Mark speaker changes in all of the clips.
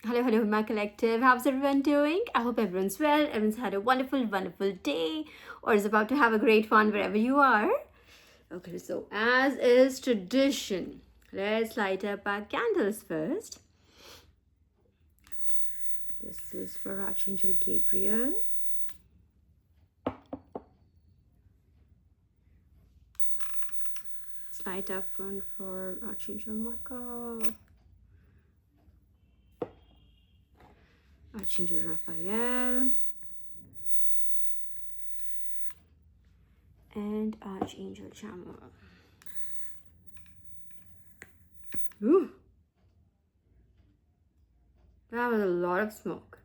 Speaker 1: Hello, my collective. How's everyone doing? I hope everyone's well. Everyone's had a wonderful, wonderful day or is about to have a great one wherever you are. Okay, so as is tradition, let's light up our candles first. This is for Archangel Gabriel. Let's light up one for Archangel Michael. Archangel Raphael. And Archangel Chamuel. Ooh! That was a lot of smoke.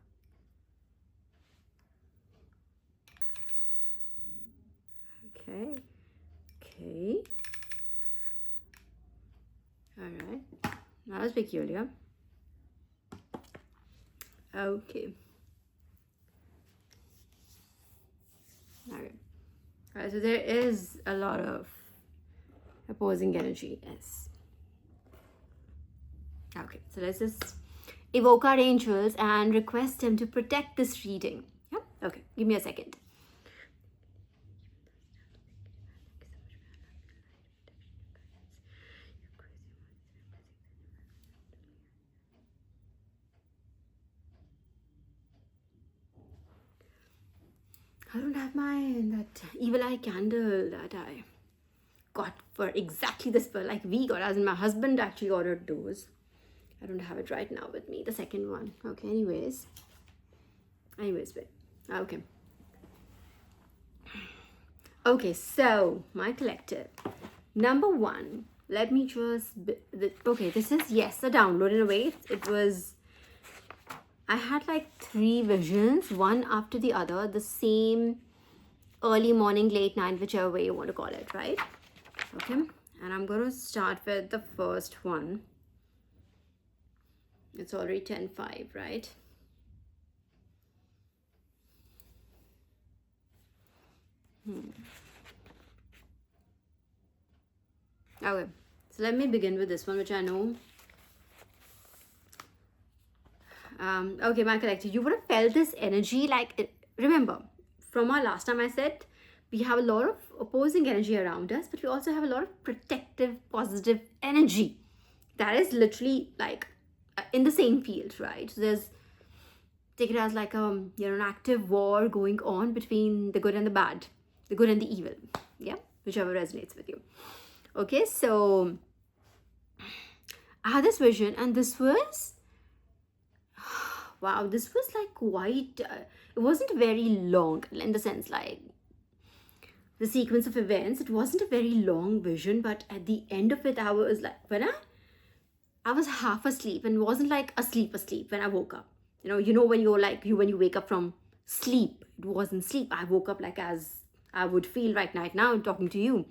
Speaker 1: Okay. Alright. That was peculiar. Okay. Alright, so there is a lot of opposing energy, yes. Okay, so let's just evoke our angels and request them to protect this reading. Yeah? Okay, give me a second. I don't have that evil eye candle that I got for exactly this spell, like we got, as in my husband actually ordered those. I don't have it right now with me, the second one. Okay, anyways, wait. Okay, so my collective. Number one, let me just, okay, this is, yes, a download in a way. It was, I had like 3 visions, one after the other, the same early morning, late night, whichever way you want to call it, right? Okay, and I'm going to start with the first one. It's already 10:05, right? Okay, so let me begin with this one, which I know. Okay, my collective, you would have felt this energy, remember, from our last time I said, we have a lot of opposing energy around us, but we also have a lot of protective, positive energy that is literally like in the same field, right? So there's, take it as like an active war going on between the good and the bad, the good and the evil, yeah, whichever resonates with you. Okay, so I had this vision, and this was, wow, this was like quite, it wasn't very long in the sense like the sequence of events. It wasn't a very long vision, but at the end of it, I was like, when I was half asleep, and wasn't like asleep when I woke up. You know when you're like, when you wake up from sleep, it wasn't sleep. I woke up like as I would feel right now talking to you.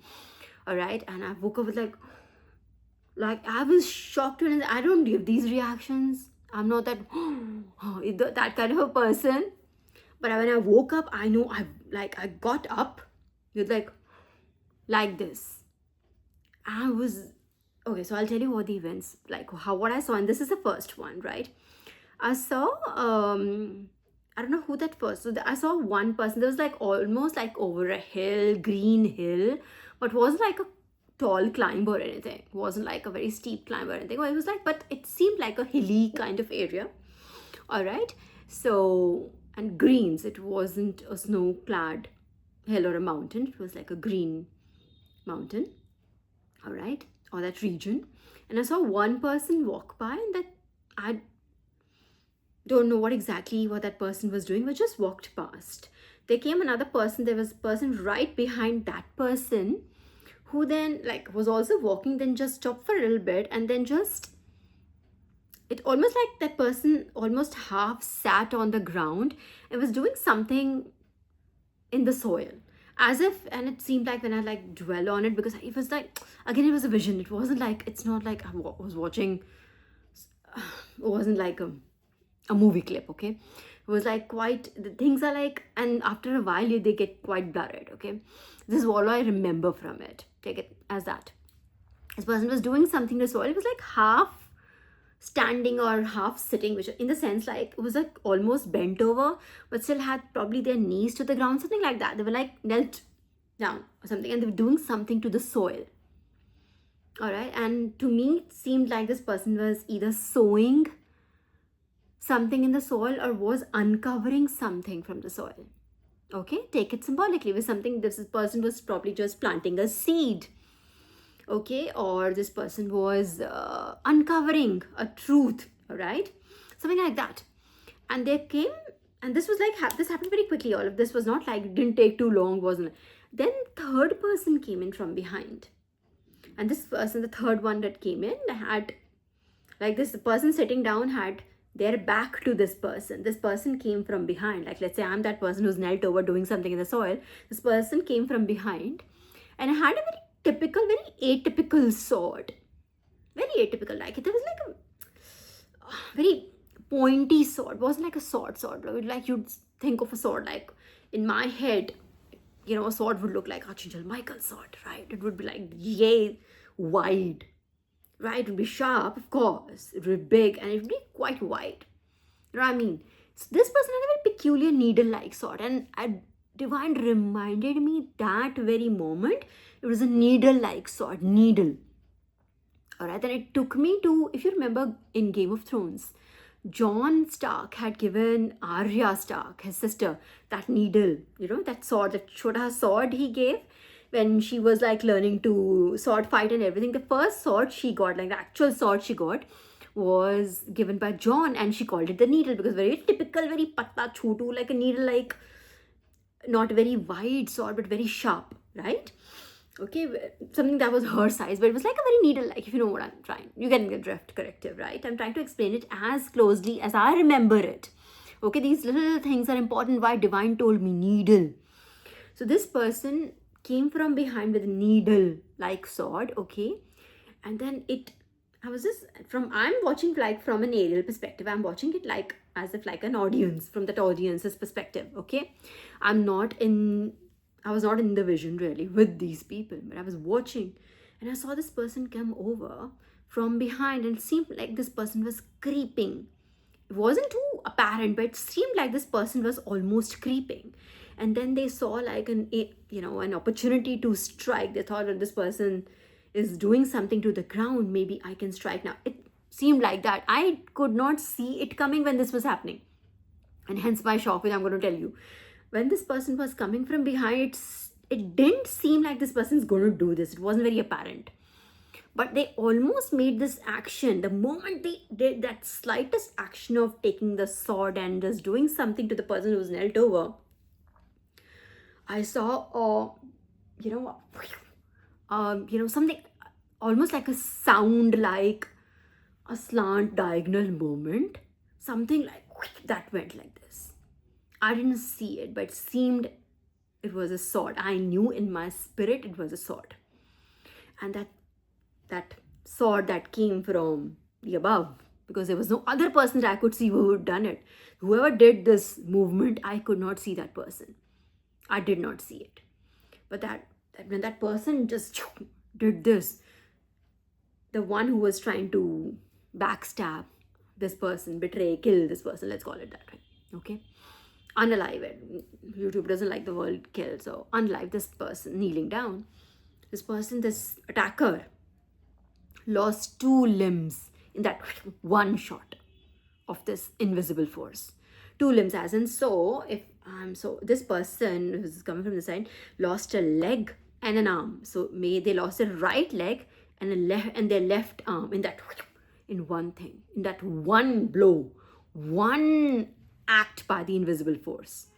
Speaker 1: All right, and I woke up with like I was shocked when I don't give these reactions. I'm not that that kind of a person. But when I woke up, I know I got up with like this. I was okay. So I'll tell you what the events, like what I saw, and this is the first one, right? I saw I don't know who that was. So I saw one person. There was like almost like over a hill, green hill, but wasn't like a tall climb or anything. It wasn't like a very steep climb or anything. It was like, but it seemed like a hilly kind of area. All right. So, and greens. It wasn't a snow-clad hill or a mountain. It was like a green mountain. All right, or that region. And I saw one person walk by, and that I don't know what that person was doing, but just walked past. There came another person. There was a person right behind that person who then was also walking, then just stopped for a little bit, and then just, it almost like that person almost half sat on the ground and was doing something in the soil, as if, and it seemed like when I dwell on it, because it was like, again, it was a vision. It wasn't like, it's not like I was watching, it wasn't like a movie clip, okay? It was like quite, the things are like, and after a while they get quite blurred, okay? This is all I remember from it. Take it as that. This person was doing something to the soil. It was like half standing or half sitting, which in the sense like it was like almost bent over, but still had probably their knees to the ground, something like that. They were like knelt down or something, and they were doing something to the soil. All right, and to me, it seemed like this person was either sowing something in the soil or was uncovering something from the soil. Okay, take it symbolically with something. This person was probably just planting a seed. Okay, or this person was uncovering a truth. All right, something like that. And they came, and this was like this happened very quickly. All of this was not like didn't take too long, wasn't. Then third person came in from behind, and this person, the third one that came in, had like this person sitting down had their back to this person. This person came from behind, like let's say I'm that person who's knelt over doing something in the soil. This person came from behind and had a very typical, very atypical sword. Very atypical, like it was like a very pointy sword. It wasn't like a sword like you'd think of a sword like in my head, you know, a sword would look like Archangel Michael's sword, right? It would be like yay wide, right? It would be sharp, of course. It would be big and it would be quite wide. You know what I mean? So this person had a very peculiar needle-like sword, and Divine reminded me that very moment it was a needle-like sword. Needle. Alright, then it took me to, if you remember in Game of Thrones, Jon Stark had given Arya Stark, his sister, that needle, you know, that sword, that Chota sword he gave when she was like learning to sword fight and everything. The first sword she got, like the actual sword she got, was given by Jon, and she called it the needle because very typical, very patta chotu, like a needle, like not very wide sword but very sharp, right? Okay, something that was her size, but it was like a very needle like, if you know what I'm trying, you get the drift, corrective, right? I'm trying to explain it as closely as I remember it. Okay, these little things are important. Why Divine told me needle. So this person came from behind with a needle like sword. Okay, and then I was just I'm watching like from an aerial perspective. I'm watching it like as if like an audience, from that audience's perspective. Okay, I was not in the vision really with these people, but I was watching, and I saw this person come over from behind, and it seemed like this person was creeping. It wasn't too apparent, but it seemed like this person was almost creeping. And then they saw like an opportunity to strike. They thought that this person is doing something to the ground. Maybe I can strike now. It seemed like that. I could not see it coming when this was happening, and hence my shock, which I'm going to tell you. When this person was coming from behind, it didn't seem like this person's going to do this. It wasn't very apparent. But they almost made this action. The moment they did that slightest action of taking the sword and just doing something to the person who was knelt over, I saw, something almost like a sound, like a slant diagonal movement. Something like that went like this. I didn't see it, but it seemed it was a sword. I knew in my spirit it was a sword. And that sword that came from the above, because there was no other person that I could see who had done it. Whoever did this movement, I could not see that person. I did not see it. But that when that person just did this, the one who was trying to backstab this person, betray, kill this person, let's call it that way. Okay, unalive it. YouTube doesn't like the word kill, so unalive this person kneeling down. This attacker, lost 2 limbs in that one shot of this invisible force. 2 limbs, as in, so this person who's coming from the side lost a leg and an arm. So they lost a right leg and their left arm in one thing, in that one blow, one act by the invisible force.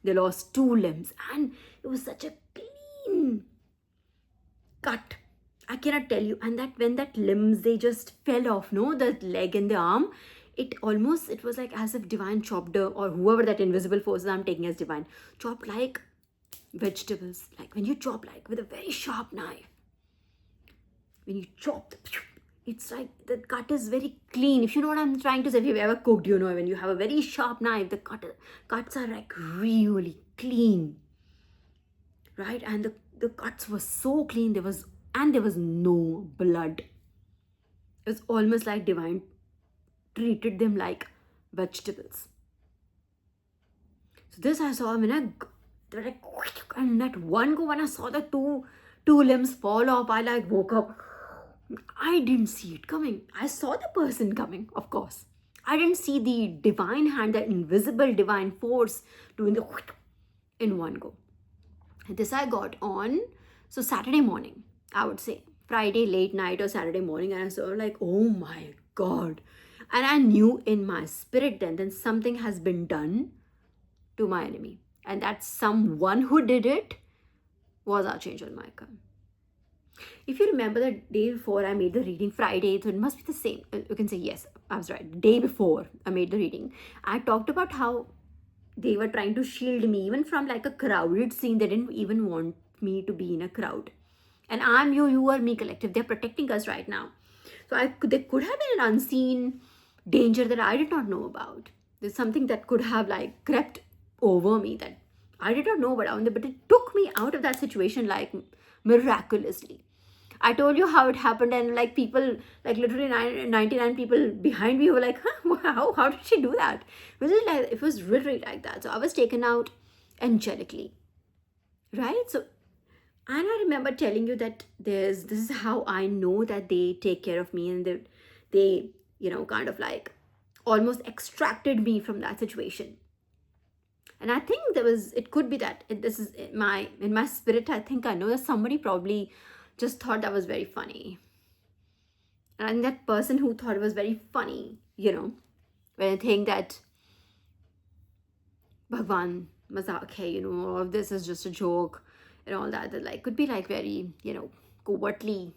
Speaker 1: They lost 2 limbs, and it was such a clean cut. I cannot tell you. And that when that limbs, they just fell off, no, the leg and the arm, it was like as if Divine chopped or whoever that invisible force I'm taking as Divine, chopped like vegetables. Like when you chop like with a very sharp knife. When you chop, it's like the cut is very clean. If you know what I'm trying to say, if you've ever cooked, you know, when you have a very sharp knife, the cuts are like really clean. Right? And the cuts were so clean, there was no blood. It was almost like Divine treated them like vegetables. So this I saw when they were like, and that one go when I saw the two limbs fall off, I like woke up. I didn't see it coming. I saw the person coming, of course. I didn't see the divine hand, the invisible divine force doing the in one go. This I got on, so Saturday morning, I would say. Friday late night or Saturday morning, and I saw like, oh my God. And I knew in my spirit then something has been done to my enemy. And that someone who did it was Archangel Michael. If you remember the day before I made the reading, Friday, so it must be the same. You can say, yes, I was right. The day before I made the reading, I talked about how they were trying to shield me even from like a crowded scene. They didn't even want me to be in a crowd. And I'm you are me collective. They're protecting us right now. So there could have been an unseen danger that I did not know about. There's something that could have like crept over me that I did not know about, but it took me out of that situation like miraculously. I told you how it happened, and like people, like literally 99 people behind me were like, huh, how did she do that? It was literally like that. So I was taken out angelically, right? So, and I remember telling you that this is how I know that they take care of me, and they kind of like almost extracted me from that situation. And I think it could be that this is in my spirit. I think I know that somebody probably just thought that was very funny. And I think that person who thought it was very funny, when I think that Bhagwan mazak hai, all of this is just a joke and all that like could be like very, covertly.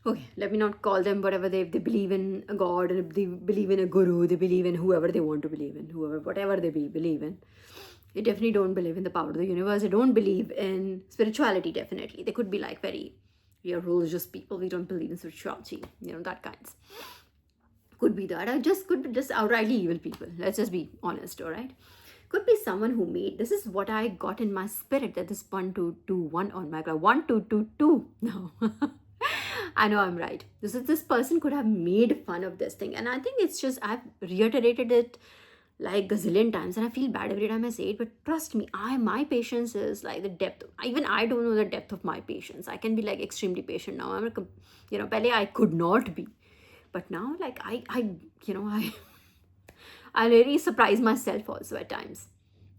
Speaker 1: Okay, let me not call them whatever they believe in a god, and they believe in a guru, they believe in whoever they want to believe in, whatever they believe in. They definitely don't believe in the power of the universe. They don't believe in spirituality, definitely. They could be like we are religious people. We don't believe in spirituality, that kinds. Could be that. Could be just outrightly evil people. Let's just be honest, all right? Could be someone who made, this is what I got in my spirit, that this 1 2 2 1 on my cloud. 1 2 2 2. No. I know I'm right. This person could have made fun of this thing. And I think it's just, I've reiterated it like gazillion times, and I feel bad every time I say it, but trust me, my patience is like the depth. Even I don't know the depth of my patience. I can be like extremely patient now. I'm pehle I could not be, but now like I really surprise myself also at times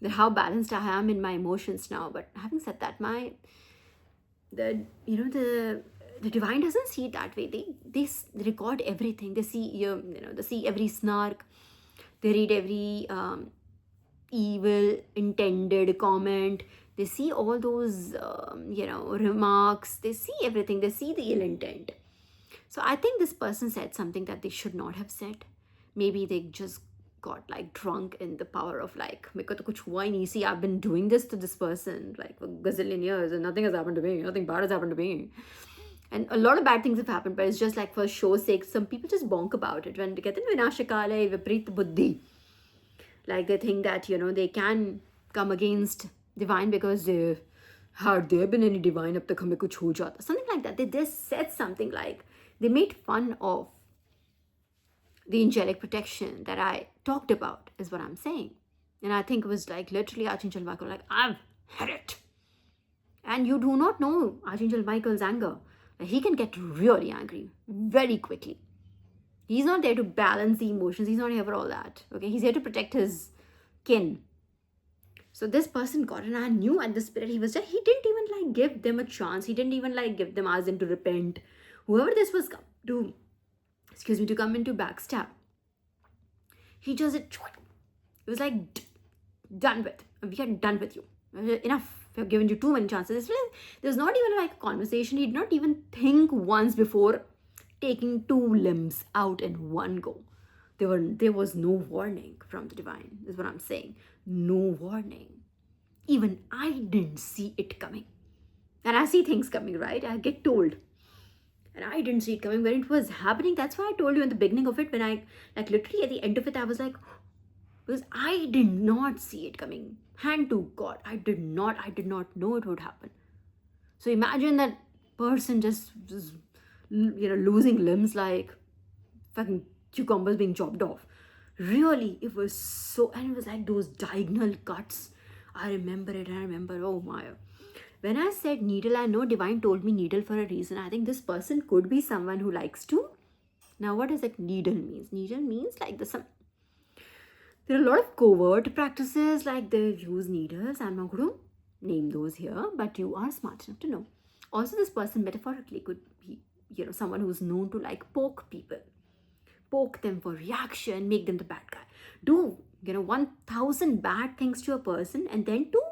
Speaker 1: that how balanced I am in my emotions now. But having said that, the divine doesn't see it that way. They record everything. They see they see every snark. They read every evil intended comment. They see all those remarks. They see everything. They see the ill intent. So I think this person said something that they should not have said. Maybe they just got like drunk in the power of like, meko to kuch hua hi nahi. See, I've been doing this to this person like for gazillion years and nothing has happened to me. Nothing bad has happened to me. And a lot of bad things have happened, but it's just like for show's sake, some people just bonk about it. When they get in Vinashakale, Viprit Buddhi, like they think that, they can come against divine because had there been any divine, ab tak hame kuch ho jata. Something like that. They just said something like, they made fun of the angelic protection that I talked about, is what I'm saying. And I think it was like literally Archangel Michael, like, I've had it. And you do not know Archangel Michael's anger. He can get really angry very quickly. He's not there to balance the emotions. He's not here for all that. Okay, he's here to protect his kin. So this person got, and I knew at the spirit he didn't even like give them a chance. He didn't even like give them, ask them to repent. Whoever this was to come into backstab, he just, it was like, done with. We are done with you. Enough. I've given you too many chances. There's not even like a conversation. He did not even think once before taking 2 limbs out in one go. There was no warning from the divine, is what I'm saying. No warning. Even I didn't see it coming. And I see things coming, right? I get told. And I didn't see it coming when it was happening. That's why I told you in the beginning of it, when I, like literally at the end of it, I was like, because I did not see it coming. Hand to God, I did not know it would happen. So imagine that person just losing limbs like fucking cucumbers being chopped off. Really, it was so, and it was like those diagonal cuts. I remember it. I remember, oh my. When I said needle, I know Divine told me needle for a reason. I think this person could be someone who likes to. Now, what does that needle means? Needle means like there are a lot of covert practices, like they use needles. I'm not going to name those here, but you are smart enough to know. Also, this person metaphorically could be, someone who's known to like poke people, poke them for reaction, make them the bad guy. Do, 1,000 bad things to a person and then to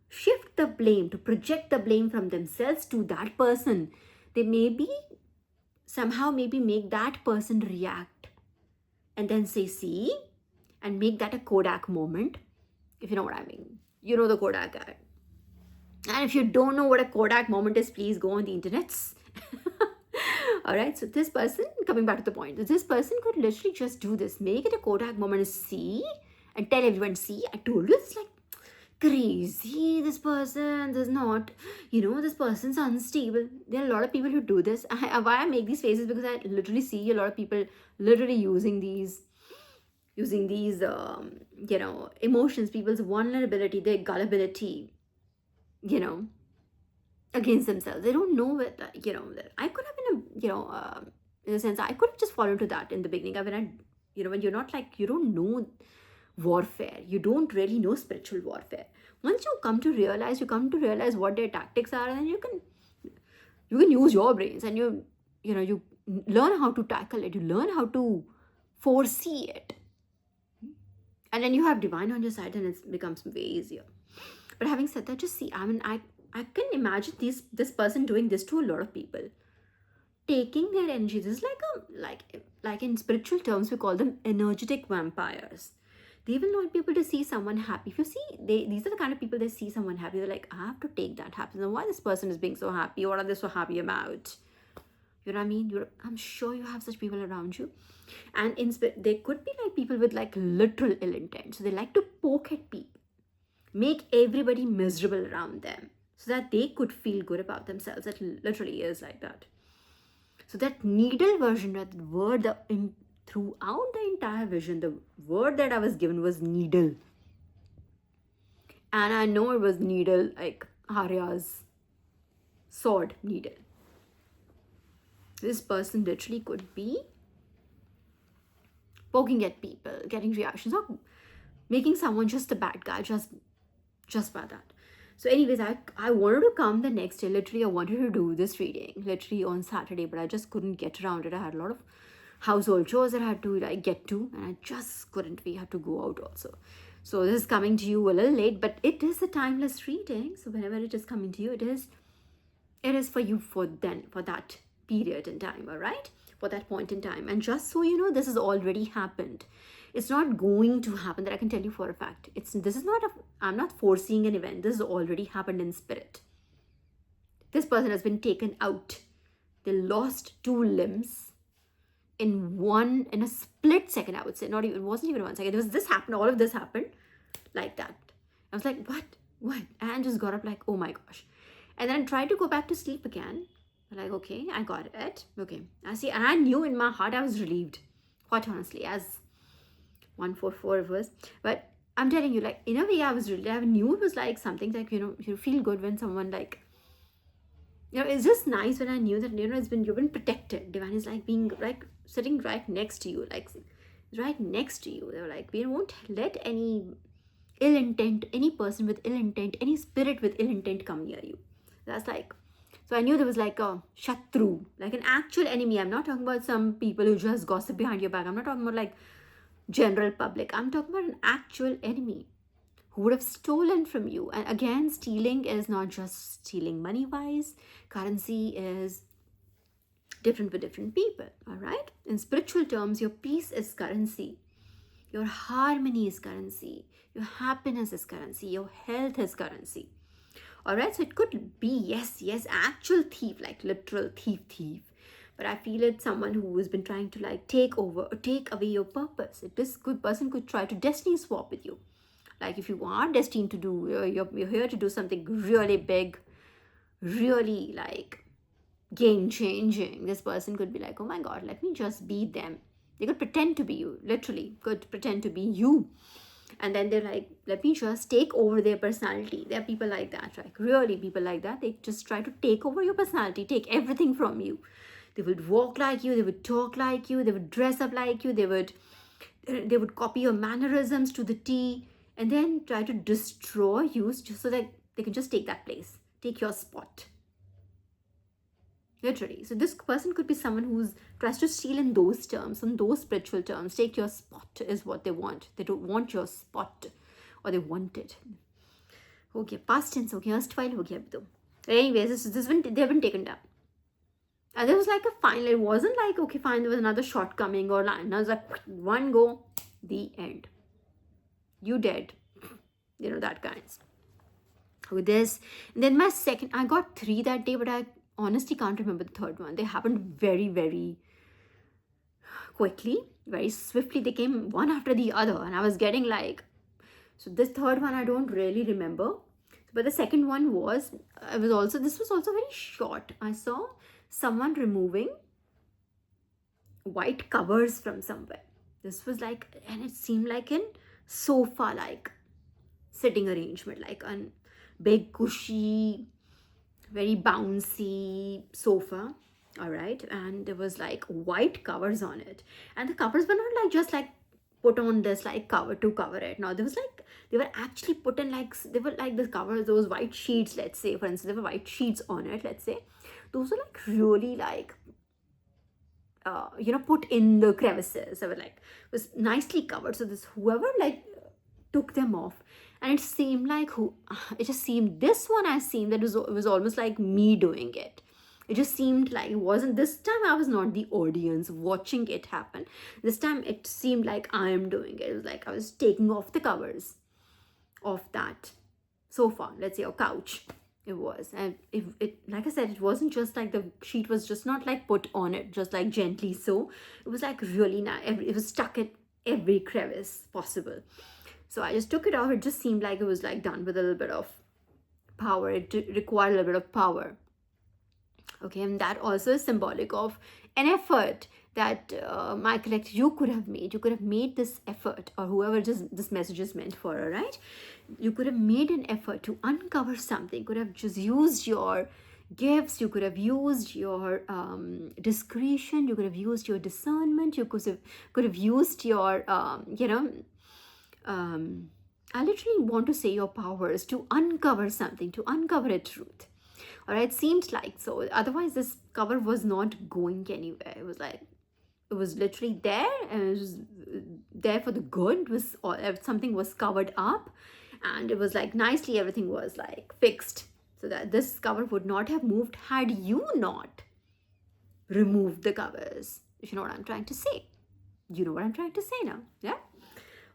Speaker 1: shift the blame, to project the blame from themselves to that person. They somehow maybe make that person react and then say, see, and make that a Kodak moment, if you know what I mean. You know the Kodak guy. And if you don't know what a Kodak moment is, please go on the internets. All right, so this person, coming back to the point, this person could literally just do this, make it a Kodak moment, see, and tell everyone, see, I told you, it's like crazy, this person does not, this person's unstable. There are a lot of people who do this. Why I make these faces, because I literally see a lot of people literally using these emotions, people's vulnerability, their gullibility, against themselves. They don't know what, I could have been in a sense, I could have just fallen into that in the beginning. When you're not like, you don't know warfare, you don't really know spiritual warfare. Once you come to realize what their tactics are, and then you can use your brains, and you learn how to tackle it, you learn how to foresee it, and then you have Divine on your side, and it becomes way easier. But having said that, just see, I can imagine this person doing this to a lot of people, taking their energy. This is like in spiritual terms, we call them energetic vampires. They will not be able to see someone happy. If you see, these are the kind of people that see someone happy, they're like, I have to take that happiness. Why this person is being so happy? What are they so happy about? You know what I mean? I'm sure you have such people around you. And they could be like people with like literal ill intent. So they like to poke at people, make everybody miserable around them, so that they could feel good about themselves. That literally is like that. So that needle version, that word, throughout the entire vision, the word that I was given was needle. And I know it was needle, like Arya's sword needle. This person literally could be poking at people, getting reactions, or making someone just a bad guy, just by that. So anyways, I wanted to come the next day. Literally, I wanted to do this reading literally on Saturday, but I just couldn't get around it. I had a lot of household chores that I had to get to, and I just couldn't. We had to go out also. So this is coming to you a little late, but it is a timeless reading. So whenever it is coming to you, it is for you for that period in time, all right? For that point in time. And just so you know, this has already happened. It's not going to happen, that I can tell you for a fact. I'm not foreseeing an event. This has already happened in spirit. This person has been taken out. They lost 2 limbs in a split second, I would say. It wasn't even 1 second. All of this happened like that. I was like, what? And just got up like, oh my gosh. And then I tried to go back to sleep again. Like, okay, I got it. Okay. And I knew in my heart I was relieved. Quite honestly, as 144 it was. But I'm telling you, like, in a way I was relieved. I knew it was like something like, you feel good when someone like, it's just nice when I knew that, you've been protected. Divine is like being like sitting right next to you, like right next to you. They were like, we won't let any ill intent, any person with ill intent, any spirit with ill intent come near you. That's like, so I knew there was like a Shatru, like an actual enemy. I'm not talking about some people who just gossip behind your back. I'm not talking about like general public. I'm talking about an actual enemy who would have stolen from you. And again, stealing is not just stealing money wise. Currency is different for different people, all right? In spiritual terms, your peace is currency. Your harmony is currency. Your happiness is currency. Your health is currency. All right, so it could be, yes, actual thief, like literal thief. But I feel it's someone who has been trying to like take away your purpose. This good person could try to destiny swap with you. Like if you are destined to do, you're here to do something really big, really like game changing. This person could be like, oh my God, let me just be them. They could pretend to be you, literally could pretend to be you. And then they're like, let me just take over their personality. There are people like that, right? Really, people like that. They just try to take over your personality, take everything from you. They would walk like you, they would talk like you, they would dress up like you, they would copy your mannerisms to the T, and then try to destroy you just so that they can just take that place, take your spot. Literally. So this person could be someone who's tries to steal in those terms, in those spiritual terms. Take your spot is what they want. They don't want your spot, or they want it. Okay, past tense. Okay, erstwhile. Okay, abhi to. Anyways, they've been taken down. And there was like a final. It wasn't like, okay, fine, there was another shot coming or line. I was like, one go, the end. You dead. You know, that kinds. With this. And then my second, I got 3 that day, but I honestly can't remember the third one. They happened very, very quickly, very swiftly. They came one after the other. And I was getting like, so this third one I don't really remember. But the second one was, this was also very short. I saw someone removing white covers from somewhere. This was like, and it seemed like in sofa like sitting arrangement, like a big cushy, very bouncy sofa. All right, and there was like white covers on it, and the covers were not like just like put on this like cover to cover it. No, there was like, they were actually put in like, they were like the covers, those white sheets, let's say, for instance, there were white sheets on it, let's say. Those were like really like put in the crevices. They were like, it was nicely covered. So this, whoever like took them off, and it seemed like it just seemed, this one I seen that it was almost like me doing it. It just seemed like, it wasn't, this time I was not the audience watching it happen. This time it seemed like I am doing it. It was like I was taking off the covers of that sofa, let's say, or couch. It was, and it like I said, it wasn't just like the sheet was just not like put on it just like gently. So it was like really nice. It was stuck at every crevice possible. So I just took it off. It just seemed like it was like done with a little bit of power. It required a little bit of power. Okay, and that also is symbolic of an effort that my collector, you could have made. You could have made this effort, or whoever just this message is meant for, all right? You could have made an effort to uncover something. Could have just used your gifts. You could have used your discretion. You could have used your discernment. You could have used your I literally want to say your powers to uncover something, to uncover a truth. All right, seemed like so. Otherwise, this cover was not going anywhere. It was like, it was literally there, and it was there for the good. It was, or something was covered up, and it was like nicely everything was like fixed, so that this cover would not have moved had you not removed the covers. If you know what I'm trying to say, you know what I'm trying to say now, yeah.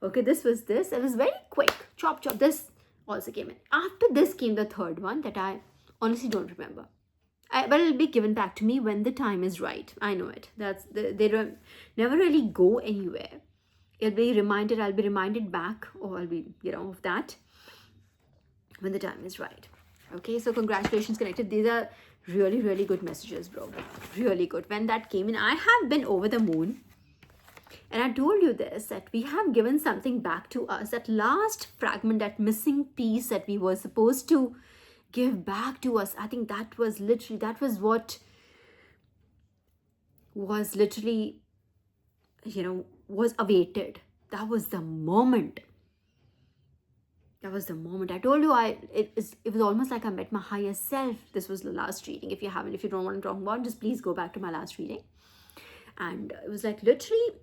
Speaker 1: Okay, this was this. It was very quick, chop chop. This also came in. After this came the third one that I honestly don't remember. But it'll be given back to me when the time is right. I know it. They don't never really go anywhere. I'll be reminded back, or I'll be, of that when the time is right. Okay, so congratulations, connected. These are really, really good messages, bro. Really good. When that came in, I have been over the moon. And I told you this, that we have given something back to us. That last fragment, that missing piece that we were supposed to give back to us. I think that was what was literally, was awaited. That was the moment. I told you, it was almost like I met my higher self. This was the last reading. If you don't want to talk about, just please go back to my last reading. And it was like literally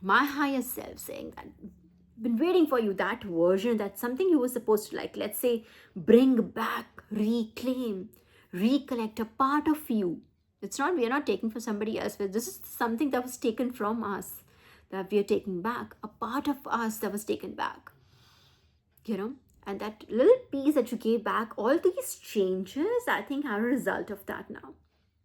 Speaker 1: my higher self saying that, been waiting for you, that version, that's something you were supposed to, like, let's say, bring back, reclaim, recollect a part of you. We are not taking for somebody else, but this is something that was taken from us, that we are taking back, a part of us that was taken back, and that little piece that you gave back, all these changes, I think, are a result of that now.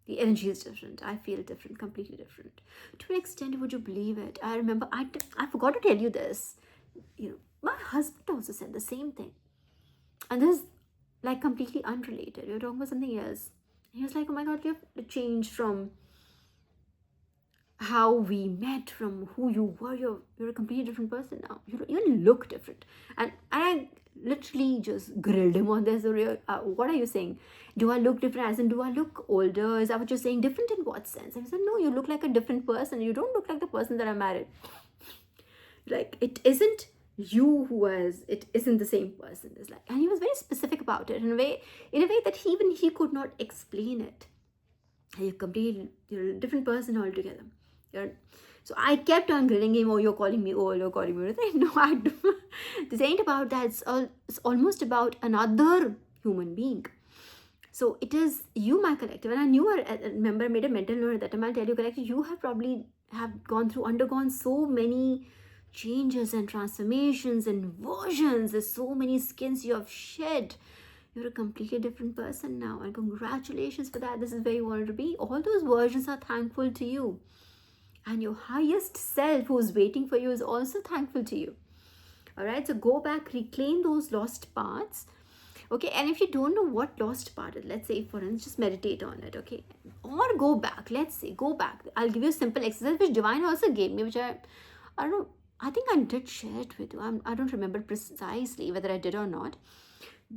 Speaker 1: The energy is different. I feel different, completely different. To an extent, would you believe it? I remember, I forgot to tell you this. My husband also said the same thing. And this is like completely unrelated. We were talking about something else. He was like, oh my God, you have changed from how we met, from who you were. You're a completely different person now. You don't even look different. And I literally just grilled him on this. What are you saying? Do I look different? As in, do I look older? Is that what you're saying? Different in what sense? And he said, no, you look like a different person. You don't look like the person that I married. Like, it isn't you who was, it isn't the same person. It's like, and he was very specific about it in a way that even he could not explain it. You're a different person altogether. So I kept on grilling him. Oh, you're calling me old. You're calling me old. No, I do. This ain't about that. It's almost about another human being. So it is you, my collective. And I knew, I remember, I made a mental note at that time. I'll tell you, collective, you have probably undergone so many changes and transformations and versions. There's so many skins you have shed. You're a completely different person now, and congratulations for that. This is where you wanted to be. All those versions are thankful to you, and your highest self who's waiting for you is also thankful to you. All right, so go back, reclaim those lost parts. Okay, and if you don't know what lost part is, let's say, for instance, just meditate on it. Okay, or go back. Let's say go back. I'll give you a simple exercise which Divine also gave me, which I don't know, I think I did share it with you. I don't remember precisely whether I did or not.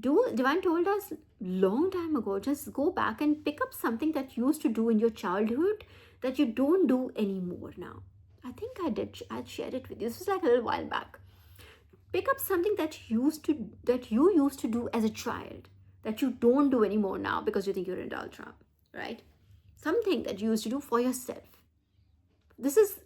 Speaker 1: Divine told us long time ago, just go back and pick up something that you used to do in your childhood that you don't do anymore now. I think I'd shared it with you. This was like a little while back. Pick up something that you used to do as a child that you don't do anymore now because you think you're an adult, right? Something that you used to do for yourself. This is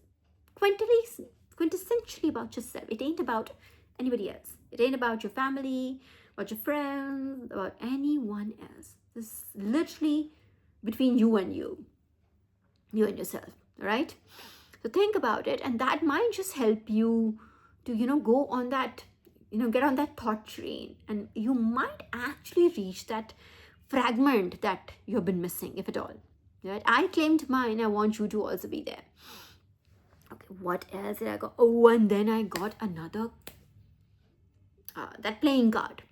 Speaker 1: quintessentially about yourself. It ain't about anybody else. It ain't about your family, about your friends, about anyone else. This is literally between you and yourself, right? So think about it, and that might just help you to, go on that, get on that thought train, and you might actually reach that fragment that you've been missing, if at all. Right? I claimed mine. I want you to also be there. Okay, what else did I got? Oh, and then I got another, that playing card.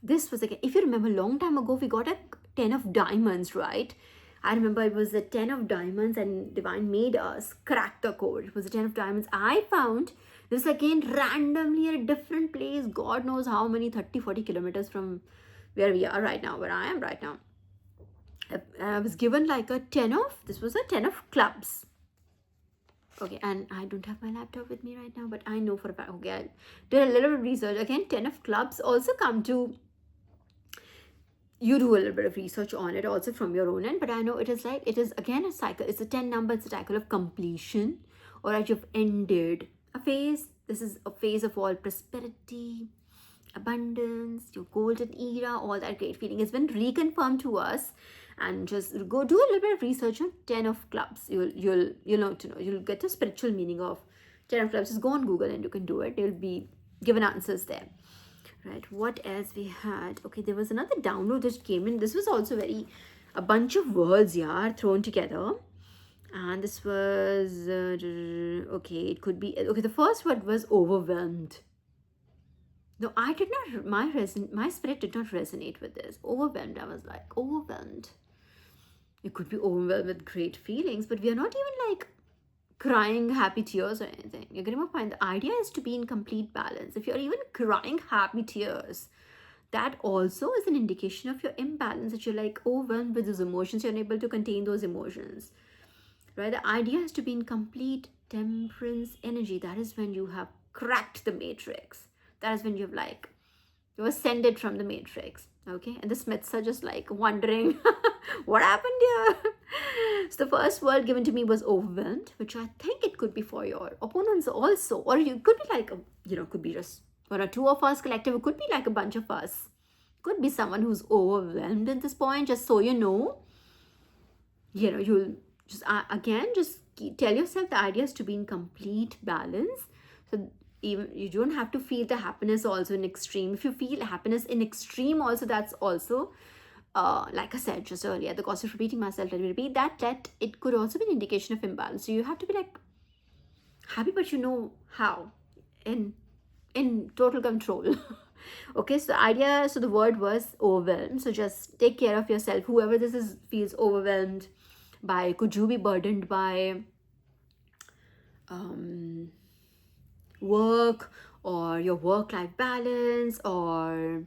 Speaker 1: This was, again, if you remember, long time ago, we got a 10 of diamonds, right? I remember it was the 10 of diamonds, and Divine made us crack the code. It was the 10 of diamonds. I found this again randomly at a different place. God knows how many, 30, 40 kilometers from where we are right now, where I am right now. I was given like a 10 of, this was a 10 of clubs. Okay, and I don't have my laptop with me right now, but I know for a fact, okay, I did a little bit of research. Again, 10 of clubs also come to, you do a little bit of research on it also from your own end, but I know it is again a cycle. It's a 10 number, it's a cycle of completion, or as you've ended a phase. This is a phase of all prosperity, abundance, your golden era, all that great feeling has been reconfirmed to us. And just go do a little bit of research on 10 of clubs. You'll get the spiritual meaning of 10 of clubs. Just go on Google and you can do it. You'll be given answers there. Right, what else we had? Okay, there was another download that came in. This was also a bunch of words, thrown together. And this was, okay, it could be, okay, the first word was overwhelmed. No, I did not, my spirit did not resonate with this. Overwhelmed, I was like, overwhelmed. You could be overwhelmed with great feelings, but we are not even like crying happy tears or anything. You're going to find the idea is to be in complete balance. If you're even crying happy tears, that also is an indication of your imbalance, that you're like overwhelmed with those emotions. You're unable to contain those emotions, right? The idea is to be in complete temperance energy. That is when you have cracked the matrix. That is when you've you ascended from the matrix. Okay, and the Smiths are just like wondering what happened here. So the first word given to me was overwhelmed, which I think it could be for your opponents also, or you could be like could be just one or two of us collective. It could be like a bunch of us. Could be someone who's overwhelmed at this point. Just so you know, you'll just just tell yourself the idea is to be in complete balance. So even you don't have to feel the happiness also in extreme. If you feel happiness in extreme also, that's also like I said just earlier, the cost of repeating myself, let me repeat that it could also be an indication of imbalance. So you have to be like happy, but you know how, in total control. Okay, so the word was overwhelmed. So just take care of yourself. Whoever this is feels overwhelmed by, could you be burdened by work, or your work-life balance, or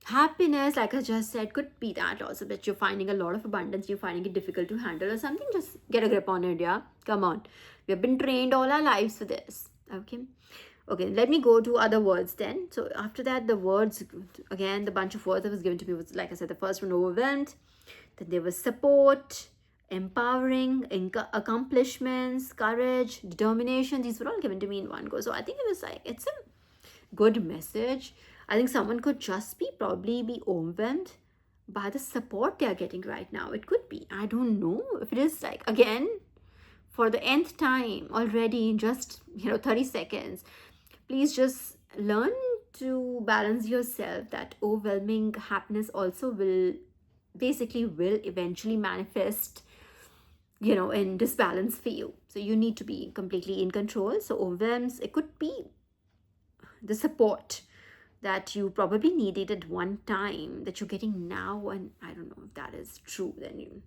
Speaker 1: happiness, like I just said, could be that also, that you're finding a lot of abundance, you're finding it difficult to handle or something. Just get a grip on it. Yeah, come on, we have been trained all our lives for this. Okay, let me go to other words then. So after that, the words, again, the bunch of words that was given to me was, like I said, the first one, overwhelmed. Then there was support, empowering, accomplishments, courage, determination. These were all given to me in one go. So I think it was like, it's a good message. I think someone could just probably be overwhelmed by the support they are getting right now. It could be. I don't know if it is, like, again, for the nth time already in just 30 seconds. Please just learn to balance yourself. That overwhelming happiness also will eventually manifest in disbalance for you. So you need to be completely in control. So overwhelms, it could be the support that you probably needed at one time that you're getting now, and I don't know if that is true. Then you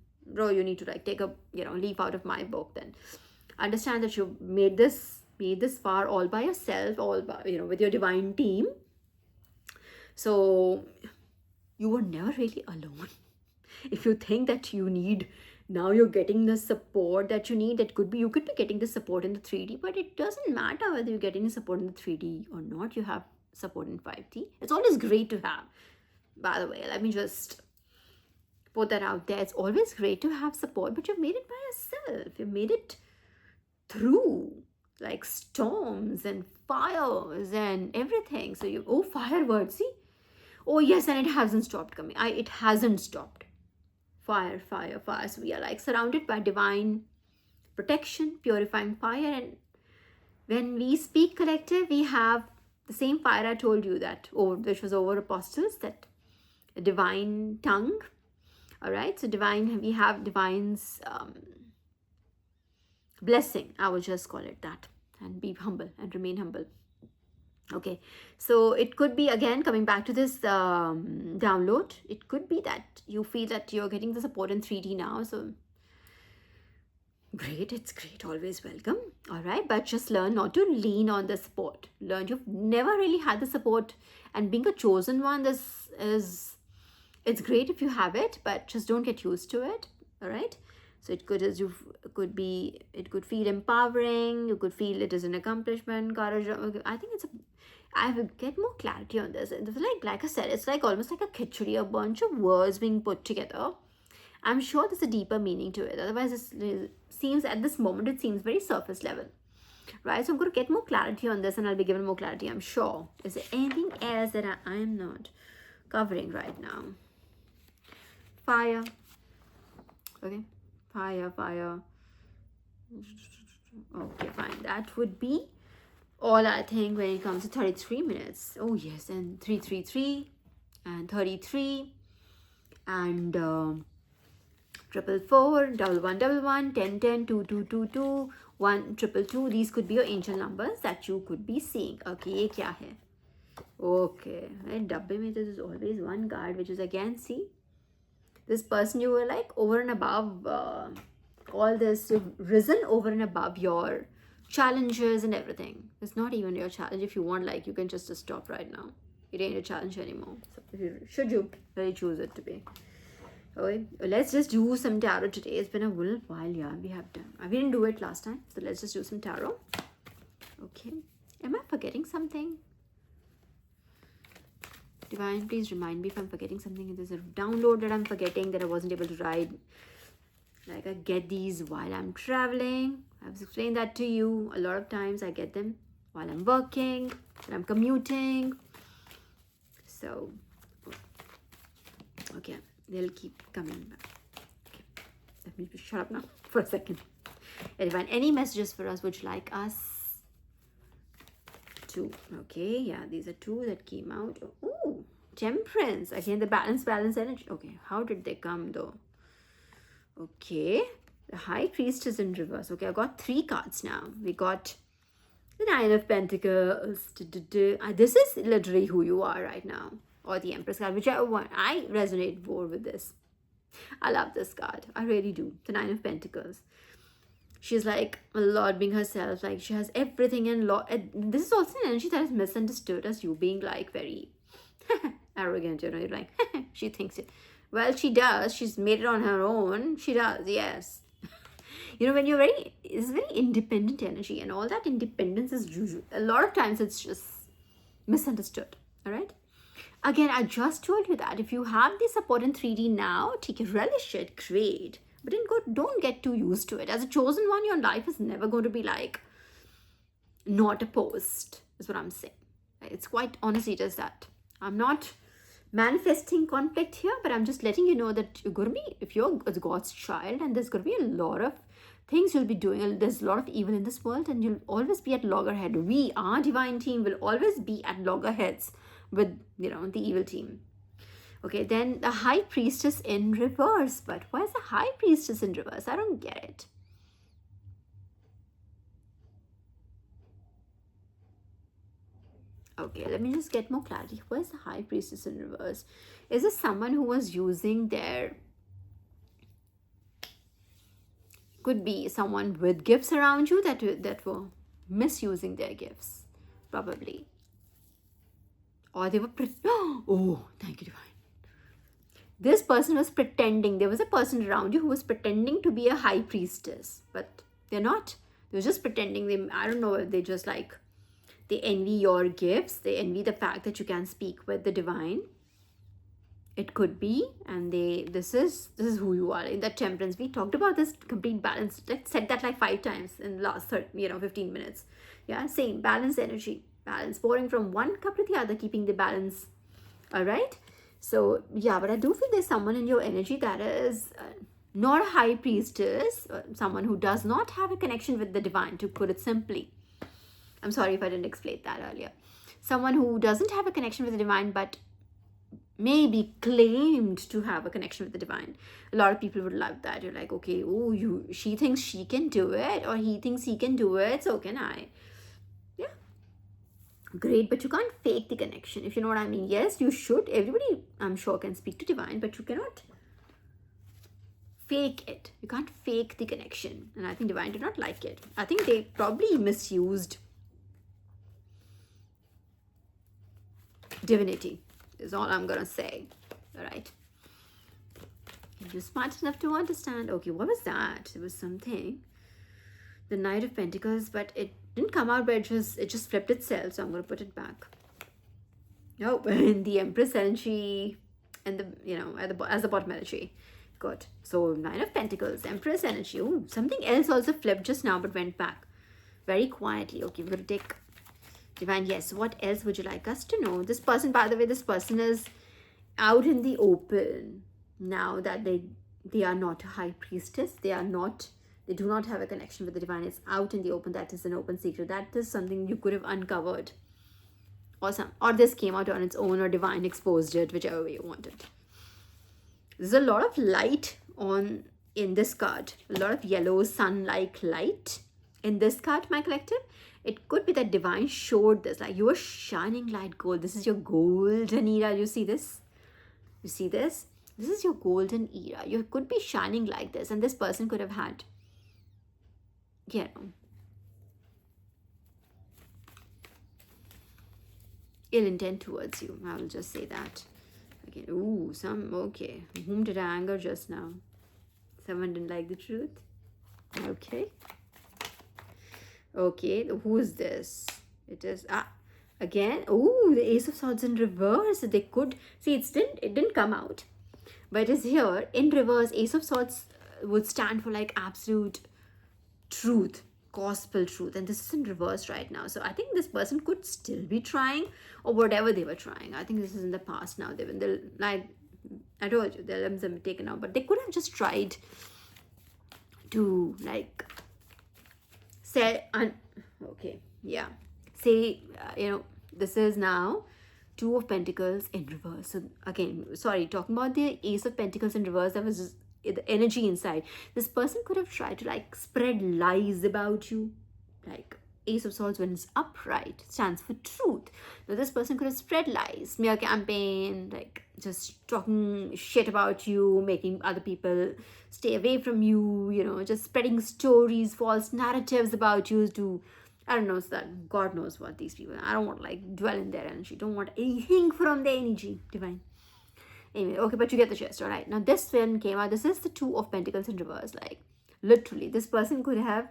Speaker 1: need to, like, take a leaf out of my book. Then understand that you made this far all by yourself, all by with your divine team. So you were never really alone. If you think that you need, now you're getting the support that you need, that could be, you could be getting the support in the 3D, but it doesn't matter whether you're getting the support in the 3D or not. You have support in 5D. It's always great to have, by the way. Let me just put that out there. It's always great to have support, but you've made it by yourself. You've made it through, like, storms and fires and everything. So fire word, see? Oh yes, and it hasn't stopped coming. It hasn't stopped. Fire, fire, fire. So we are, like, surrounded by divine protection, purifying fire. And when we speak collective, we have the same fire I told you, that which was over apostles, that divine tongue. All right, so we have divine's blessing, I will just call it that, and be humble and remain humble. Okay, so it could be, again, coming back to this download, it could be that you feel that you're getting the support in 3D now. So great, it's great, always welcome. All right, but just learn not to lean on the support. Learn you've never really had the support, and being a chosen one, it's great if you have it, but just don't get used to it. All right, so it could feel empowering. You could feel it as an accomplishment, courage. I think I will get more clarity on this. Like I said, it's like almost like a khichdi, a bunch of words being put together. I'm sure there's a deeper meaning to it. Otherwise, it seems, at this moment, it seems very surface level, right? So I'm going to get more clarity on this, and I'll be given more clarity, I'm sure. Is there anything else that I am not covering right now? Fire. Okay. Fire. Okay, fine. That would be all, I think, when it comes to 33 minutes. Oh yes, and 333 and 33 and 444, 1111, 1010, 2222, 1222. These could be your angel numbers that you could be seeing. Okay, ye kya hai? Okay, and dabbe mein there is always one card, which is, again, see, this person, you were, like, over and above all this. You've risen over and above your challenges and everything. It's not even your challenge. If you want, like, you can just stop right now. It ain't a challenge anymore. So should you really choose it to be. Okay, let's just do some tarot today. It's been a little while, yeah. We didn't do it last time, so let's just do some tarot. Okay, am I forgetting something? Divine, please remind me if I'm forgetting something. If there's a download that I'm forgetting, that I wasn't able to write. Like, I get these while I'm traveling. I've explained that to you a lot of times. I get them while I'm working, when I'm commuting. So, okay, they'll keep coming back. Okay, let me shut up now for a second. Divine, any messages for us would you like us to? Okay, yeah, these are two that came out. Oh, Temperance. Again, the balance energy. Okay, how did they come though? Okay, the High Priestess in reverse. Okay, I got 3 cards now. We got the 9 of Pentacles. This is literally who you are right now. Or the Empress card, whichever one. I resonate more with this. I love this card. I really do. The 9 of Pentacles. She's like a lot being herself, like she has everything and lot. This is also an energy that is misunderstood as you being like very arrogant, you know, you're like, she thinks it. Well, she does. She's made it on her own. She does, yes. You know, when you're very, it's very independent energy, and all that independence is usual. A lot of times it's just misunderstood, all right? Again, I just told you that if you have the support in 3D now, take it, relish it, great. But don't get too used to it. As a chosen one, your life is never going to be like not opposed, is what I'm saying. It's quite honestly just that. I'm not manifesting conflict here, but I'm just letting you know that you're going to be, if you're God's child, and there's going to be a lot of things you'll be doing. There's a lot of evil in this world, and you'll always be at loggerhead. We, our divine team, will always be at loggerheads with, you know, the evil team. Okay, then the high priestess in reverse. But why is the high priestess in reverse? I don't get it. Okay, let me just get more clarity. Why is the high priestess in reverse? Is this someone who was using their... Could be someone with gifts around you that were misusing their gifts, probably. Or they were... Oh, thank you, divine. This person was pretending. There was a person around you who was pretending to be a high priestess, but they're not. They were just pretending. I don't know if they just like, they envy your gifts. They envy the fact that you can speak with the divine. It could be, and this is who you are in that temperance. We talked about this complete balance. Let's said that like 5 times in the last 15 minutes. Yeah, same balance energy, balance, pouring from one cup to the other, keeping the balance. All right. So, yeah, but I do feel there's someone in your energy that is not a high priestess, someone who does not have a connection with the divine, to put it simply. I'm sorry if I didn't explain that earlier. Someone who doesn't have a connection with the divine, but maybe claimed to have a connection with the divine. A lot of people would love that. You're like, okay, she thinks she can do it, or he thinks he can do it, so can I. Yeah. Great, but you can't fake the connection, if you know what I mean. Yes, you should. Everybody, I'm sure, can speak to divine, but you cannot fake it. You can't fake the connection. And I think divine did not like it. I think they probably misused divinity, is all I'm gonna say. All right. You're smart enough to understand. Okay, what was that? There was something. The Knight of Pentacles, but it didn't come out, but it just flipped itself, so I'm going to put it back. Oh, and the Empress energy, and the, you know, as the bottom energy. Good. So Nine of Pentacles, Empress energy. Oh, something else also flipped just now, but went back very quietly. Okay, we're going to take divine. Yes, what else would you like us to know? This person, by the way, this person is out in the open now that they are not a high priestess. They do not have a connection with the divine. It's out in the open. That is an open secret. That is something you could have uncovered. Or this came out on its own, or divine exposed it, whichever way you wanted. There's a lot of light in this card. A lot of yellow sun-like light in this card, my collective. It could be that divine showed this. Like, you are shining light gold. This is your golden era. You see this? You see this? This is your golden era. You could be shining like this. And this person could have had, you know, ill intent towards you. I will just say that. Again, okay. Whom did I anger just now? Someone didn't like the truth. Okay. Okay, who is this? It is, again, the Ace of Swords in reverse. They could, see, it didn't come out. But it is here, in reverse. Ace of Swords would stand for like absolute truth, gospel truth, and this is in reverse right now. So I think this person could still be trying, or whatever they were trying. I think this is in the past now. They're like, I told you, their limbs have been taken out, but they could have just tried to like say, okay, yeah, say, this is now Two of Pentacles in reverse. So again, sorry, talking about the Ace of Pentacles in reverse, that was just the energy inside. This person could have tried to like spread lies about you, like Ace of Swords, when it's upright, stands for truth. Now, this person could have spread lies, smear campaign, like just talking shit about you, making other people stay away from you, just spreading stories, false narratives about you to, I don't know, so that God knows what these people, I don't want to like dwell in their energy, don't want anything from their energy, divine. Anyway, okay, but you get the gist, all right? Now, this one came out, this is the Two of Pentacles in reverse, like, literally, this person could have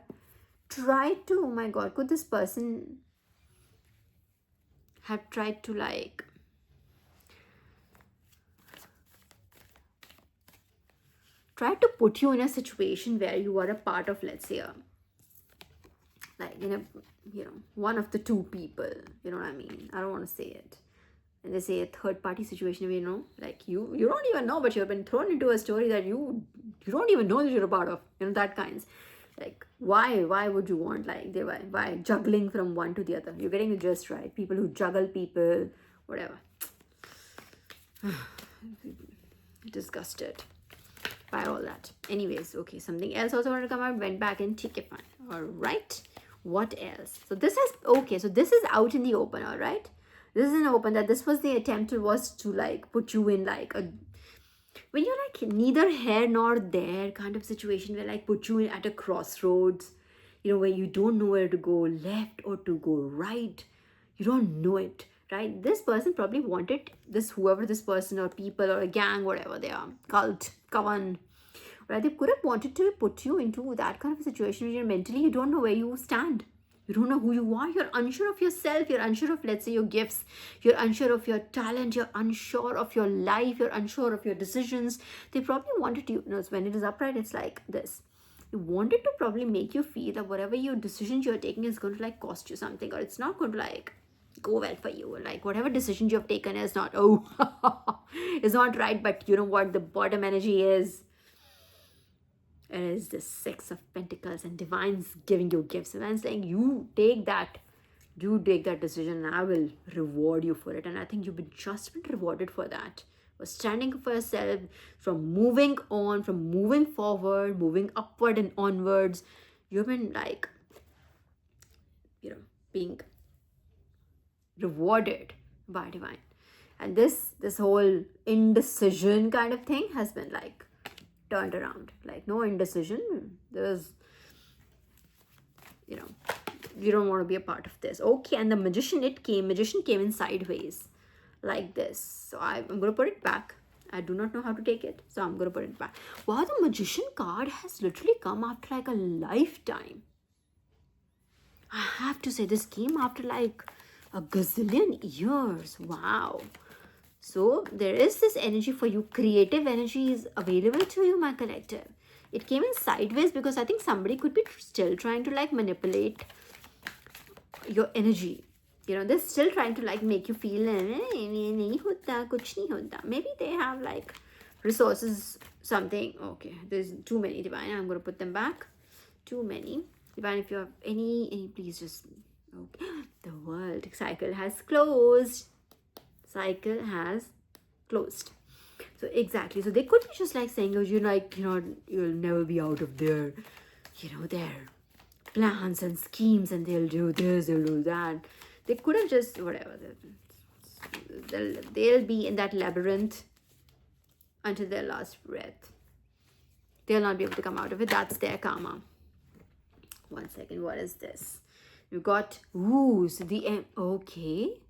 Speaker 1: tried to, oh my God, could this person have tried to like try to put you in a situation where you are a part of, let's say, like, one of the two people, you know what I mean? I don't want to say it. And they say a third party situation where, like you don't even know, but you've been thrown into a story that you don't even know that you're a part of, that kinds. Like, why would you want, like, why juggling from one to the other? You're getting the gist, right? People who juggle people, whatever. Disgusted by all that. Anyways, okay, something else also wanted to come out, went back and take it fine. All right, what else? So this is out in the open, all right? This is in open, that this was the attempt was to like put you in like a, when you're like neither here nor there kind of situation, where like put you in at a crossroads, where you don't know where to go, left or to go right, you don't know it, right? This person probably wanted this, whoever this person or people or a gang, whatever they are, cult, coven, right? They could have wanted to put you into that kind of a situation where mentally you don't know where you stand. You don't know who you are. You're unsure of yourself. You're unsure of, let's say, your gifts. You're unsure of your talent. You're unsure of your life. You're unsure of your decisions. They probably wanted you, when it is upright, it's like this. They wanted to probably make you feel that whatever your decisions you're taking is going to like cost you something, or it's not going to like go well for you. Like whatever decisions you have taken is not, it's not right, but you know what the bottom energy is. It is the Six of Pentacles, and divine's giving you gifts. Divine's saying, you take that decision and I will reward you for it. And I think you've just been rewarded for that. For standing up for yourself, from moving on, from moving forward, moving upward and onwards. You've been like, being rewarded by divine. And this whole indecision kind of thing has been like turned around. Like no indecision, there's, you don't want to be a part of this. Okay, and the magician came in sideways like this. So I'm going to put it back. I do not know how to take it, so I'm going to put it back. Wow, the magician card has literally come after like a lifetime. I have to say, this came after like a gazillion years. Wow. So there is this energy for you. Creative energy is available to you, my collective. It came in sideways because I think somebody could be still trying to like manipulate your energy. They're still trying to like make you feel maybe they have like resources, something. Okay, there's too many, divine. I'm going to put them back. Too many. Divine, if you have any please just, okay. The world cycle has closed. Cycle has closed. So exactly. So they could be just like saying, you'll never be out of their plans and schemes, and they'll do this, they'll do that. They could have just whatever. They'll be in that labyrinth until their last breath. They'll not be able to come out of it. That's their karma. One second. What is this? You've got so the okay.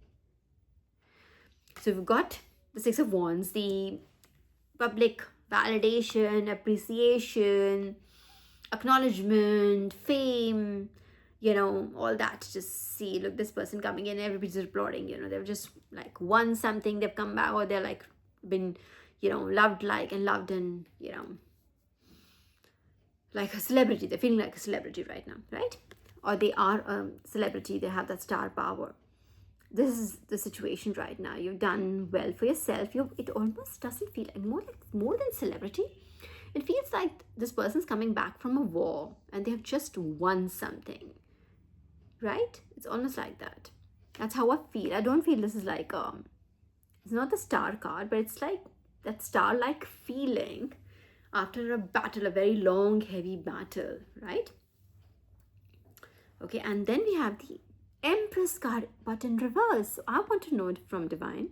Speaker 1: So we've got the Six of Wands, the public validation, appreciation, acknowledgement, fame, all that. Just see, look, this person coming in, everybody's applauding, they've just like won something, they've come back, or they're like been, loved and, like a celebrity. They're feeling like a celebrity right now, right? Or they are a celebrity, they have that star power. This is the situation right now. You've done well for yourself. It almost doesn't feel like more than celebrity. It feels like this person's coming back from a war and they have just won something, right? It's almost like that. That's how I feel. I don't feel this is like it's not the star card, but it's like that star-like feeling after a battle, a very long, heavy battle, right? Okay, and then we have the Empress card, but in reverse. So I want to know it from Divine.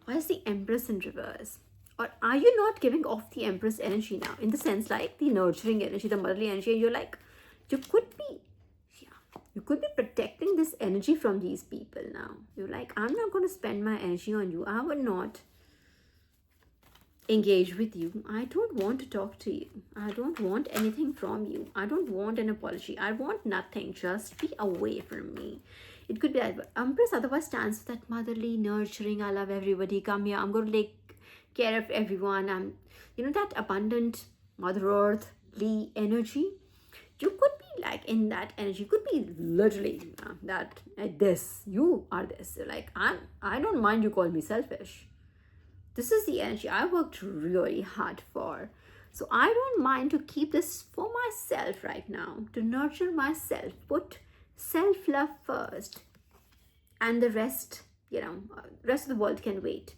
Speaker 1: Why is the Empress in reverse? Or are you not giving off the Empress energy now? In the sense like the nurturing energy, the motherly energy, and you're like, you could be, yeah, you could be protecting this energy from these people now. You're like, I'm not going to spend my energy on you. I would not engage with you. I don't want to talk to you. I don't want anything from you. I don't want an apology. I want nothing. Just be away from me. It could be that, but Empress otherwise stands for that motherly, nurturing, I love everybody, come here, I'm going to take care of everyone. I'm, that abundant Mother Earthly energy. You could be like in that energy. You could be literally that this. You are this. You're like, I don't mind you call me selfish. This is the energy I worked really hard for. So I don't mind to keep this for myself right now, to nurture myself, put self-love first, and the rest, rest of the world can wait.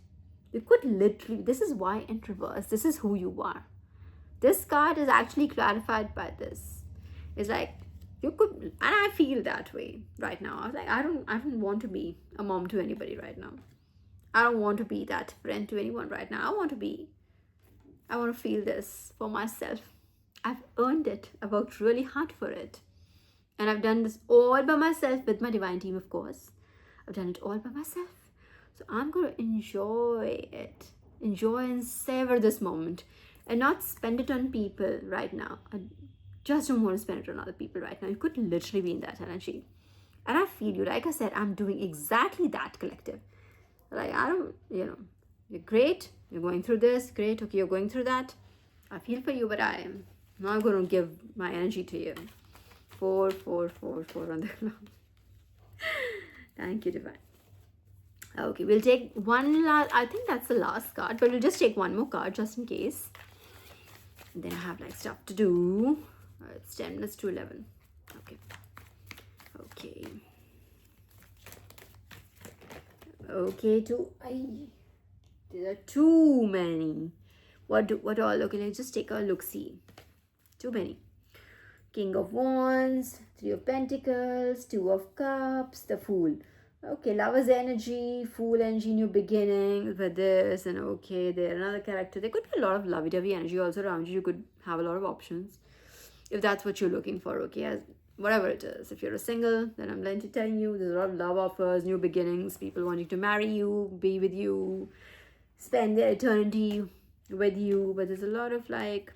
Speaker 1: You could literally, this is why in reverse, this is who you are. This card is actually clarified by this. It's like, you could, and I feel that way right now. I was like, I don't want to be a mom to anybody right now. I don't want to be that friend to anyone right now. I want to feel this for myself. I've earned it. I worked really hard for it. And I've done this all by myself with my divine team, of course. I've done it all by myself. So I'm going to enjoy it. Enjoy and savor this moment and not spend it on people right now. I just don't want to spend it on other people right now. You could literally be in that energy. And I feel you. Like I said, I'm doing exactly that, collective. Like, I don't, you're great. You're going through this. Great. Okay, you're going through that. I feel for you, but I am not going to give my energy to you. 4, 4, 4, 4 on the clock. Thank you, Divine. Okay, we'll take one last, I think that's the last card, but we'll just take one more card just in case. And then I have like stuff to do. It's 10 minutes to 11. Okay. Okay. Okay, there are too many. What all? Okay, let's just take a look-see. Too many. King of Wands, 3 of Pentacles, 2 of Cups, the Fool. Okay, Lover's energy, Fool energy, new beginning with this, and okay, there another character. There could be a lot of lovey-dovey energy also around you. You could have a lot of options if that's what you're looking for. Okay, whatever it is. If you're a single, then I'm going to tell you there's a lot of love offers, new beginnings, people wanting to marry you, be with you, spend their eternity with you. But there's a lot of like,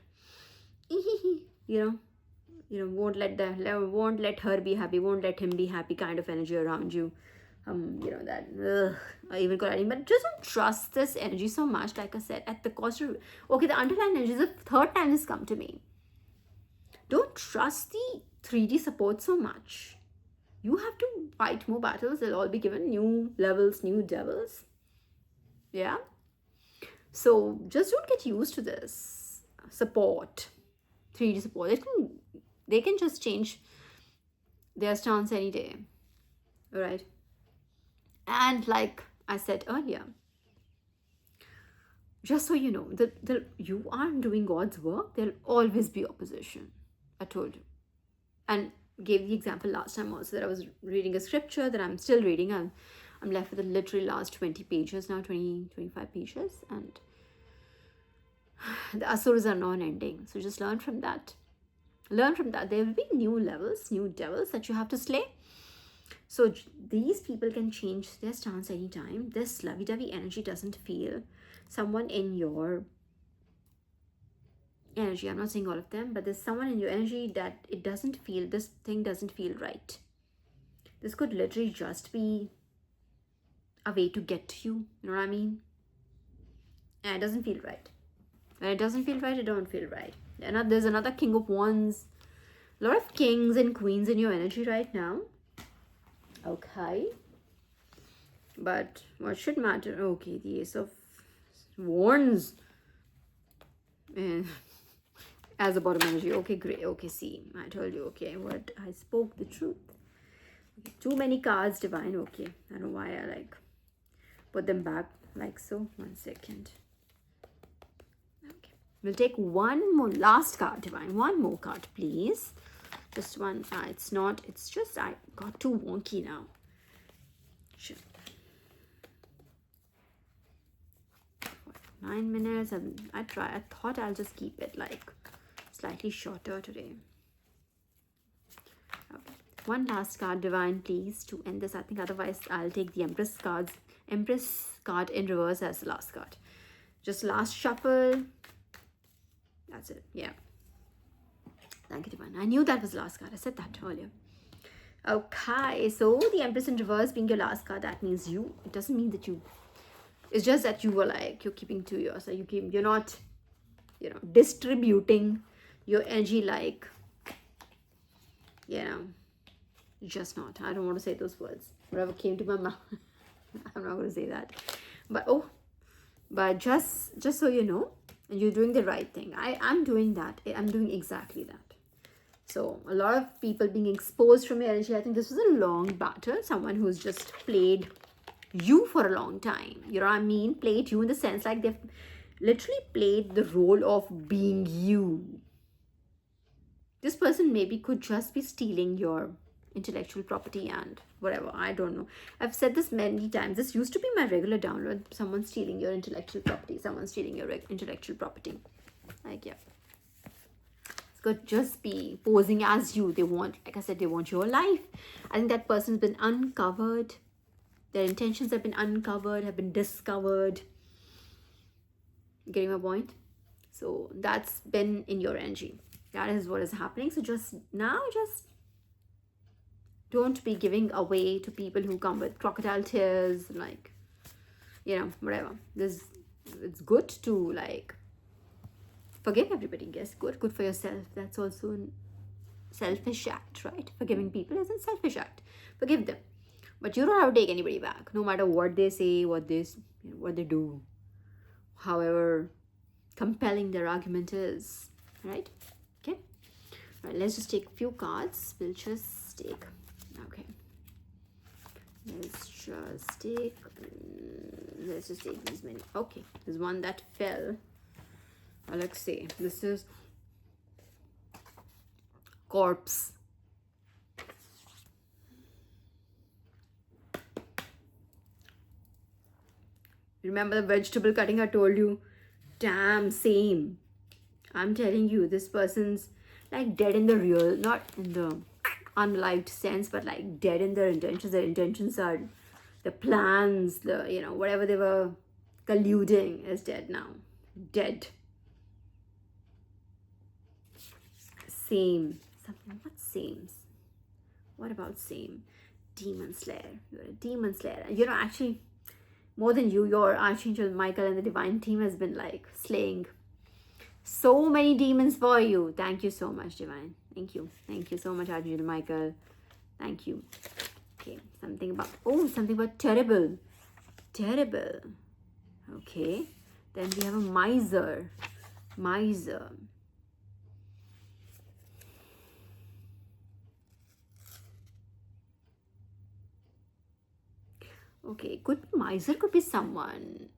Speaker 1: won't let her be happy, won't let him be happy kind of energy around you. I even got but just don't trust this energy so much. Like I said, at the cost of, okay, the underlying energy is the third time this come to me. Don't trust the 3D support so much. You have to fight more battles. They'll all be given new levels, new devils. Yeah. So just don't get used to this support, 3D support. They can just change their stance any day. All right. And like I said earlier, just so you know, that you aren't doing God's work, there'll always be opposition. I told you. And gave the example last time also that I was reading a scripture that I'm still reading. I'm left with the literally last 20 pages now, 25 pages. And the asuras are non-ending. So just learn from that. Learn from that. There will be new levels, new devils that you have to slay. So these people can change their stance anytime. This lovey-dovey energy doesn't feel. Someone in your energy, I'm not saying all of them, but there's someone in your energy that it doesn't feel, this thing doesn't feel right. This could literally just be a way to get to you. You know what I mean? And it doesn't feel right. When it doesn't feel right, it don't feel right. And there's another King of Wands. A lot of kings and queens in your energy right now. Okay. But what should matter? Okay, the Ace of Wands. As a bottom energy. Okay, great. Okay, see. I told you. Okay, what? I spoke the truth. Okay, too many cards, Divine. Okay. I don't know why I like put them back like so. 1 second. Okay. We'll take one more, last card, Divine. One more card, please. Just one. It's not, it's just, I got too wonky now. Sure. 9 minutes. I thought I'll just keep it like slightly shorter today. Okay. One last card, Divine, please, to end this. I think otherwise I'll take the Empress cards. Empress card in reverse as the last card. Just last shuffle. That's it. Yeah. Thank you, Divine. I knew that was the last card. I said that earlier. Okay. So the Empress in reverse being your last card, that means you. It doesn't mean that you. It's just that you were like, you're keeping to yourself. You're not, distributing your energy like, just not. I don't want to say those words. Whatever came to my mouth. I'm not going to say that. But just so you know, you're doing the right thing. I'm doing that. I'm doing exactly that. So a lot of people being exposed from your energy. I think this was a long battle. Someone who's just played you for a long time. You know what I mean? Played you in the sense like they've literally played the role of being you. This person maybe could just be stealing your intellectual property and whatever. I don't know. I've said this many times. This used to be my regular download. Someone stealing your intellectual property. Someone stealing your intellectual property. Like, yeah. It could just be posing as you. They want, like I said, they want your life. I think that person's been uncovered. Their intentions have been uncovered, have been discovered. Getting my point? So that's been in your energy. That is what is happening. So just don't be giving away to people who come with crocodile tears, like, whatever. It's good to like forgive everybody. Guess good for yourself. That's also a selfish act, right? Forgiving people isn't selfish act. Forgive them. But you don't have to take anybody back, no matter what they say, what they do, however compelling their argument is, right? Okay. All right, let's just take a few cards. We'll just take, okay. Let's just take these many. Okay, there's one that fell. Let's see. This is corpse. Remember the vegetable cutting I told you? Damn, same. I'm telling you, this person's like dead in the real, not in the unlived sense, but like dead in their intentions. Their intentions are, the plans, whatever they were colluding is dead now. Dead. Same. Something, what same? What about same? Demon Slayer. You're a demon slayer. Actually, more than you, your Archangel Michael and the divine team has been like slaying so many demons for you. Thank you so much, Divine. Thank you. Thank you so much, Archangel Michael. Thank you. Okay, something about terrible. Terrible. Okay. Then we have a miser. Miser. Okay, miser could be someone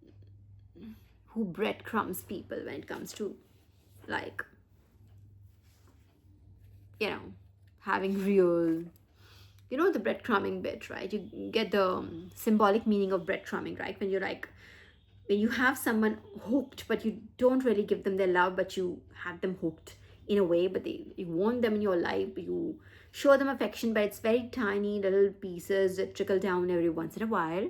Speaker 1: who breadcrumbs people when it comes to like, having real, the breadcrumbing bit, right? You get the symbolic meaning of breadcrumbing, right? When you have someone hooked, but you don't really give them their love, but you have them hooked in a way, but you want them in your life, you show them affection, but it's very tiny little pieces that trickle down every once in a while.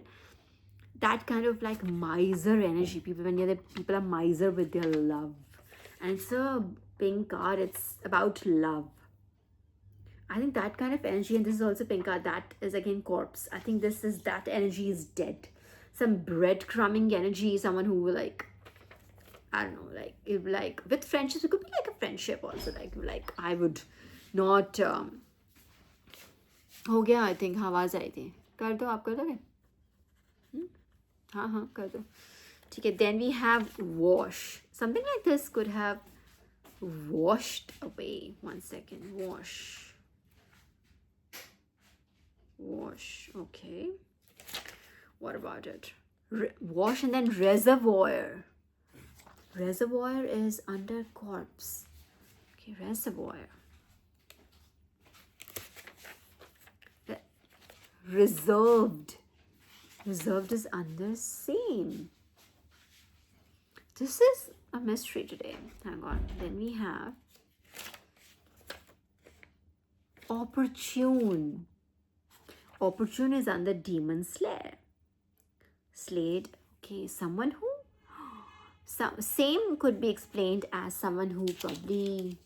Speaker 1: That kind of like miser energy, people are miser with their love, and it's a pink card. It's about love. I think that kind of energy, and this is also pink card, that is again corpse. I think that energy is dead. Some breadcrumbing energy, someone who like, I don't know, like with friendships, it could be like a friendship also, like I would not हो गया I think आवाज़ आई थी कर दो आप कर दोगे हाँ कर दो ठीक है then we have wash something like this could have washed away. One second. Wash. Okay. What about it? Wash and then reservoir. Reservoir is under corpse. Okay, reservoir. Reserved. Reserved is under same. This is a mystery today. Hang on. Then we have opportune. Opportune is under demon slayer. Slayed. Okay, someone who same could be explained as someone who probably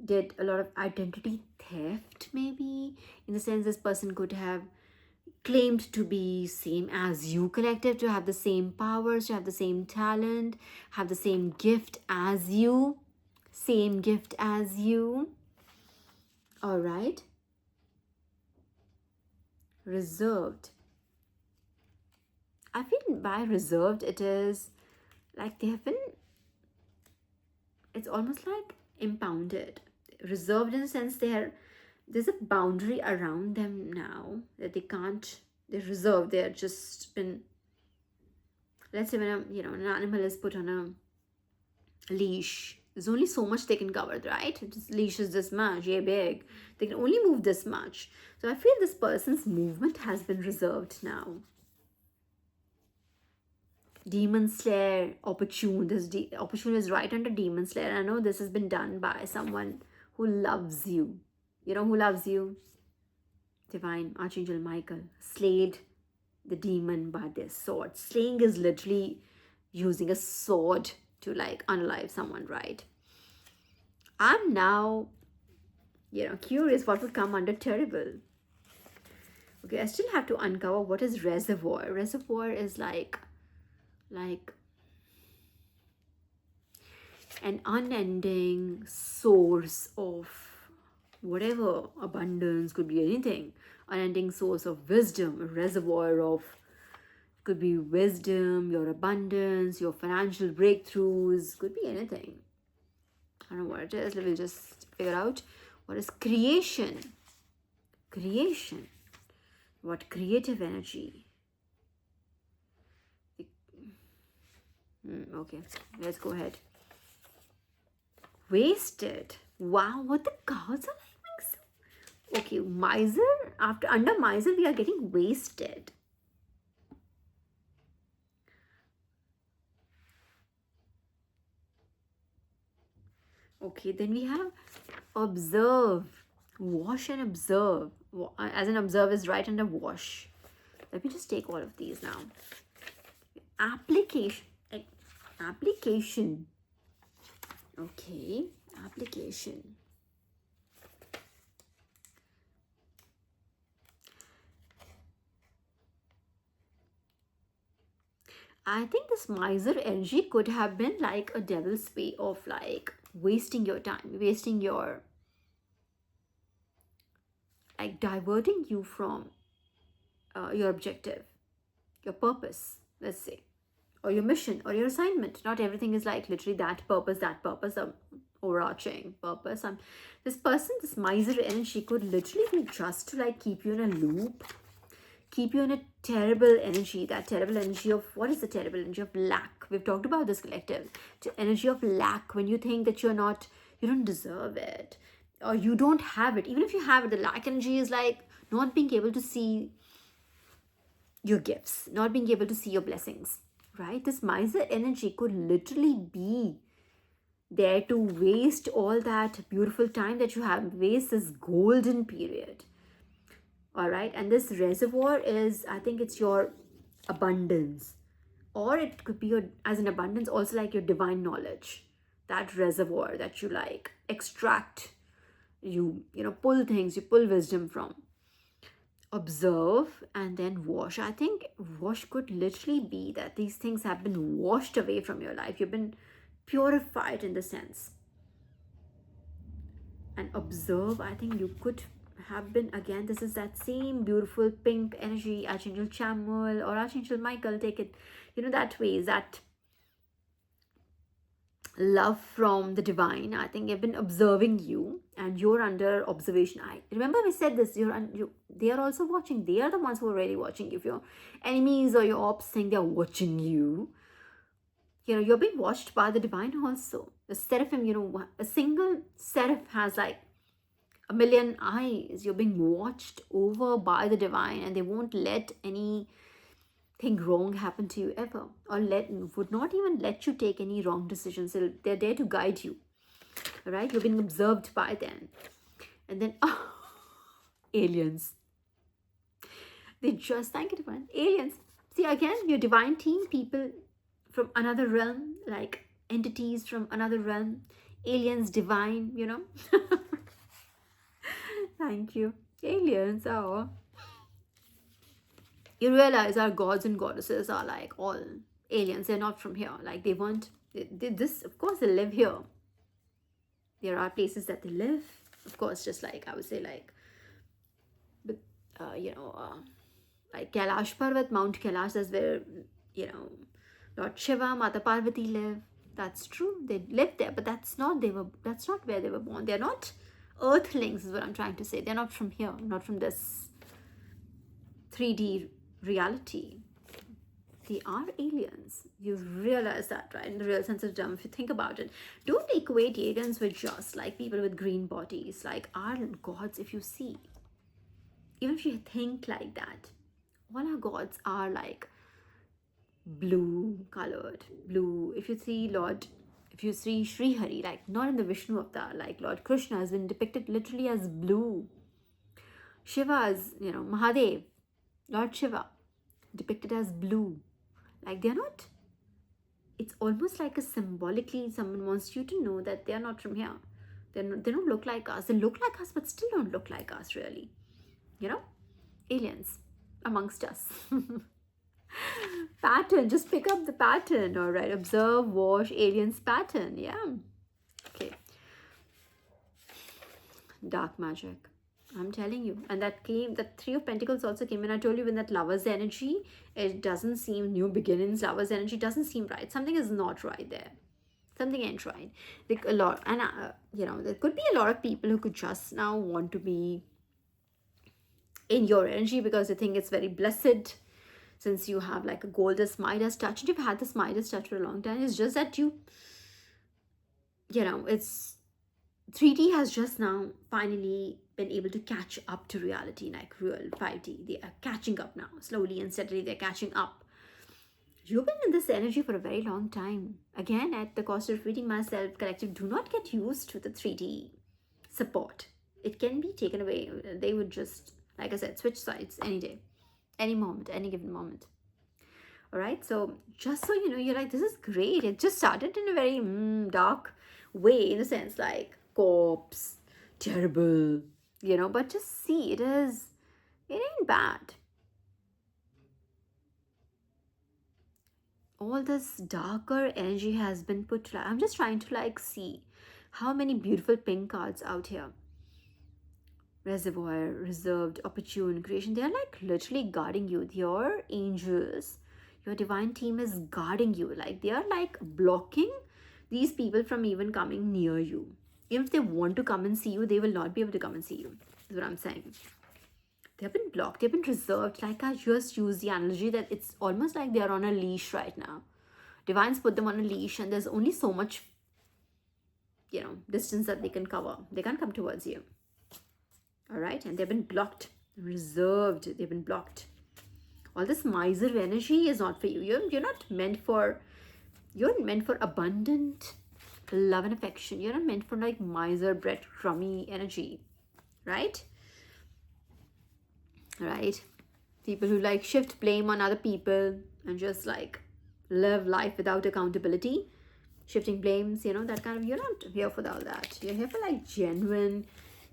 Speaker 1: did a lot of identity theft, maybe, in the sense this person could have claimed to be same as you, collective, to have the same powers, to have the same talent, have the same gift as you, same gift as you. All right. Reserved. I feel by reserved it is like they have been, it's almost like impounded. Reserved in the sense there's a boundary around them now that they're reserved. They're just been, let's say when an animal is put on a leash, there's only so much they can cover, right? This leash is this much, yeah, big. They can only move this much. So I feel this person's movement has been reserved now. Demon Slayer, opportune. Opportune is right under Demon Slayer. I know this has been done by someone who loves you. You know who loves you? Divine Archangel Michael slayed the demon by their sword. Slaying is literally using a sword to like unalive someone, right? I'm now, curious what would come under terrible. Okay, I still have to uncover what is reservoir. Reservoir is like an unending source of whatever, abundance, could be anything, unending source of wisdom, a reservoir of, could be wisdom, your abundance, your financial breakthroughs, could be anything. I don't know what it is. We'll just figure out what is creation. What creative energy. Okay, let's go ahead. Wasted. Wow, what the cards are like. Okay, miser. Under miser, we are getting wasted. Okay, then we have observe. Wash and observe. As an observe is right under wash. Let me just take all of these now. Application. Okay, application. I think this miser energy could have been like a devil's way of like wasting your time, wasting your, like diverting you from your objective, your purpose, let's say, or your mission or your assignment. Not everything is like literally that purpose, overarching purpose. This person, this miser energy could literally be just to like keep you in a loop, keep you in a terrible energy. That terrible energy of, what is the terrible energy of lack? We've talked about this, collective. The energy of lack, when you think that you don't deserve it, or you don't have it. Even if you have it, the lack energy is like not being able to see your gifts, not being able to see your blessings, right? This miser energy could literally be there to waste all that beautiful time that you have, waste this golden period. All right, and this reservoir is, I think it's your abundance, or it could be your, as an abundance, also like your divine knowledge, that reservoir that you like extract, you pull things, you pull wisdom from. Observe and then wash. I think wash could literally be that these things have been washed away from your life. You've been purified in the sense. And observe, I think you could have been, again, this is that same beautiful pink energy, Archangel Chamuel or Archangel Michael, take it, that way, is that love from the divine. I think they've been observing you and you're under observation. I remember we said this, they are also watching. They are the ones who are really watching. If your enemies or your ops think they're watching you, you're being watched by the divine also. The seraphim, a single seraph has like a million eyes. You're being watched over by the divine, and they won't let anything wrong happen to you ever, or would not even let you take any wrong decisions. They're there to guide you. All right, you're being observed by them. And then aliens, they just, thank you divine, aliens. See, again, your divine team, people from another realm, like entities from another realm, aliens, divine, thank you, aliens. Oh, you realize our gods and goddesses are like all aliens. They're not from here. Like they weren't, this, of course, they live here. There are places that they live, of course, just like I would say, like, but like Kailash Parvat, Mount Kailash, that's where, Lord Shiva, Mata Parvati live. That's true. They lived there, but that's not where they were born. They're not earthlings, is what I'm trying to say. They're not from here, not from this 3D reality. They are aliens. You realize that, right? In the real sense of the term, if you think about it. Don't equate aliens with just like people with green bodies. Like our gods, if you see, even if you think like that, all our gods are like blue colored. Blue. If you see Sri Hari, like not in the Vishnu avatar, like Lord Krishna has been depicted literally as blue. Shiva is, Mahadev, Lord Shiva, depicted as blue. Like they're not, it's almost like a symbolically someone wants you to know that they're not from here. They don't look like us. They look like us, but still don't look like us, really. Aliens amongst us. Pattern, just pick up the pattern. All right, observe, watch, aliens pattern. Yeah. Okay. Dark magic, I'm telling you. And that 3 of Pentacles also came in. I told you, when that Lover's energy, it doesn't seem new beginnings. Lover's energy doesn't seem right. Something is not right there. Something ain't right. Like a lot, and there could be a lot of people who could just now want to be in your energy because they think it's very blessed, since you have like a Goddess Midas touch. And you've had this Midas touch for a long time. It's just that it's 3D has just now finally been able to catch up to reality, like real 5D. They are catching up now. Slowly and steadily, they're catching up. You've been in this energy for a very long time. Again, at the cost of repeating myself, collective, do not get used to the 3D support. It can be taken away. They would just, like I said, switch sides any day, any moment, any given moment. All right, so just so you know, you're like, this is great. It just started in a very dark way, in a sense, like corpse, terrible, but just see, it ain't bad. All this darker energy has been put. I'm just trying to like see how many beautiful pink cards out here. Reservoir, reserved, opportune, creation. They're like literally guarding you. Your angels, your divine team is guarding you. Like they are like blocking these people from even coming near you. Even if they want to come and see you, they will not be able to come and see you. Is what I'm saying. They've been blocked. They've been reserved. Like I just use the analogy that it's almost like they're on a leash right now. Divines put them on a leash, and there's only so much, distance that they can cover. They can't come towards you. All right, and they've been blocked, reserved. They've been blocked. All this miser energy is not for you. You're not meant for. You're meant for abundant love and affection. You're not meant for like miser, breadcrumby energy, right? Right? People who like shift blame on other people and just like live life without accountability, shifting blames, that kind of. You're not here for all that. You're here for like genuine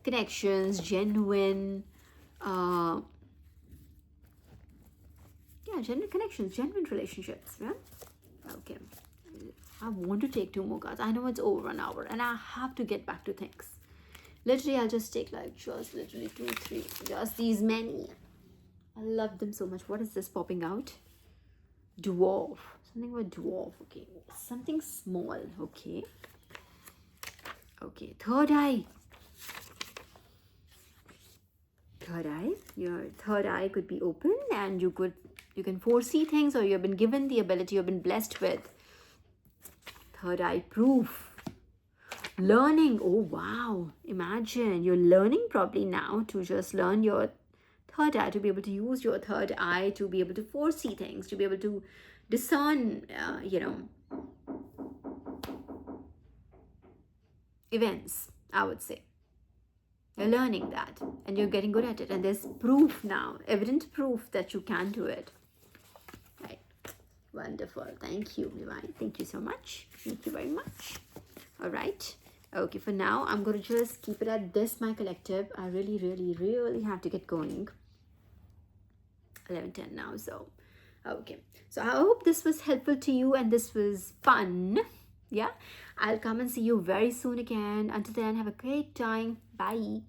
Speaker 1: connections, genuine genuine connections, genuine relationships. Yeah. Okay, I want to take 2 more cards. I know it's over an hour and I have to get back to things. Literally, I'll just take like just literally 2, 3, just these many. I love them so much. What is this popping out? Dwarf. Something about dwarf. Okay. Something small. Okay. Okay. Third eye. Third eye. Your third eye could be open, and you can foresee things, or you've been given the ability, you've been blessed with third eye proof. Learning. Oh wow. Imagine you're learning probably now to just learn your third eye, to be able to use your third eye to be able to foresee things, to be able to discern, events, I would say. You're learning that and you're getting good at it. And there's proof now, evident proof that you can do it. Right. Wonderful. Thank you, Divine. Thank you so much. Thank you very much. All right. Okay, for now, I'm going to just keep it at this, my collective. I really, really, really have to get going. 11:10 now, so okay. So I hope this was helpful to you and this was fun. Yeah, I'll come and see you very soon again. Until then, have a great time. Bye.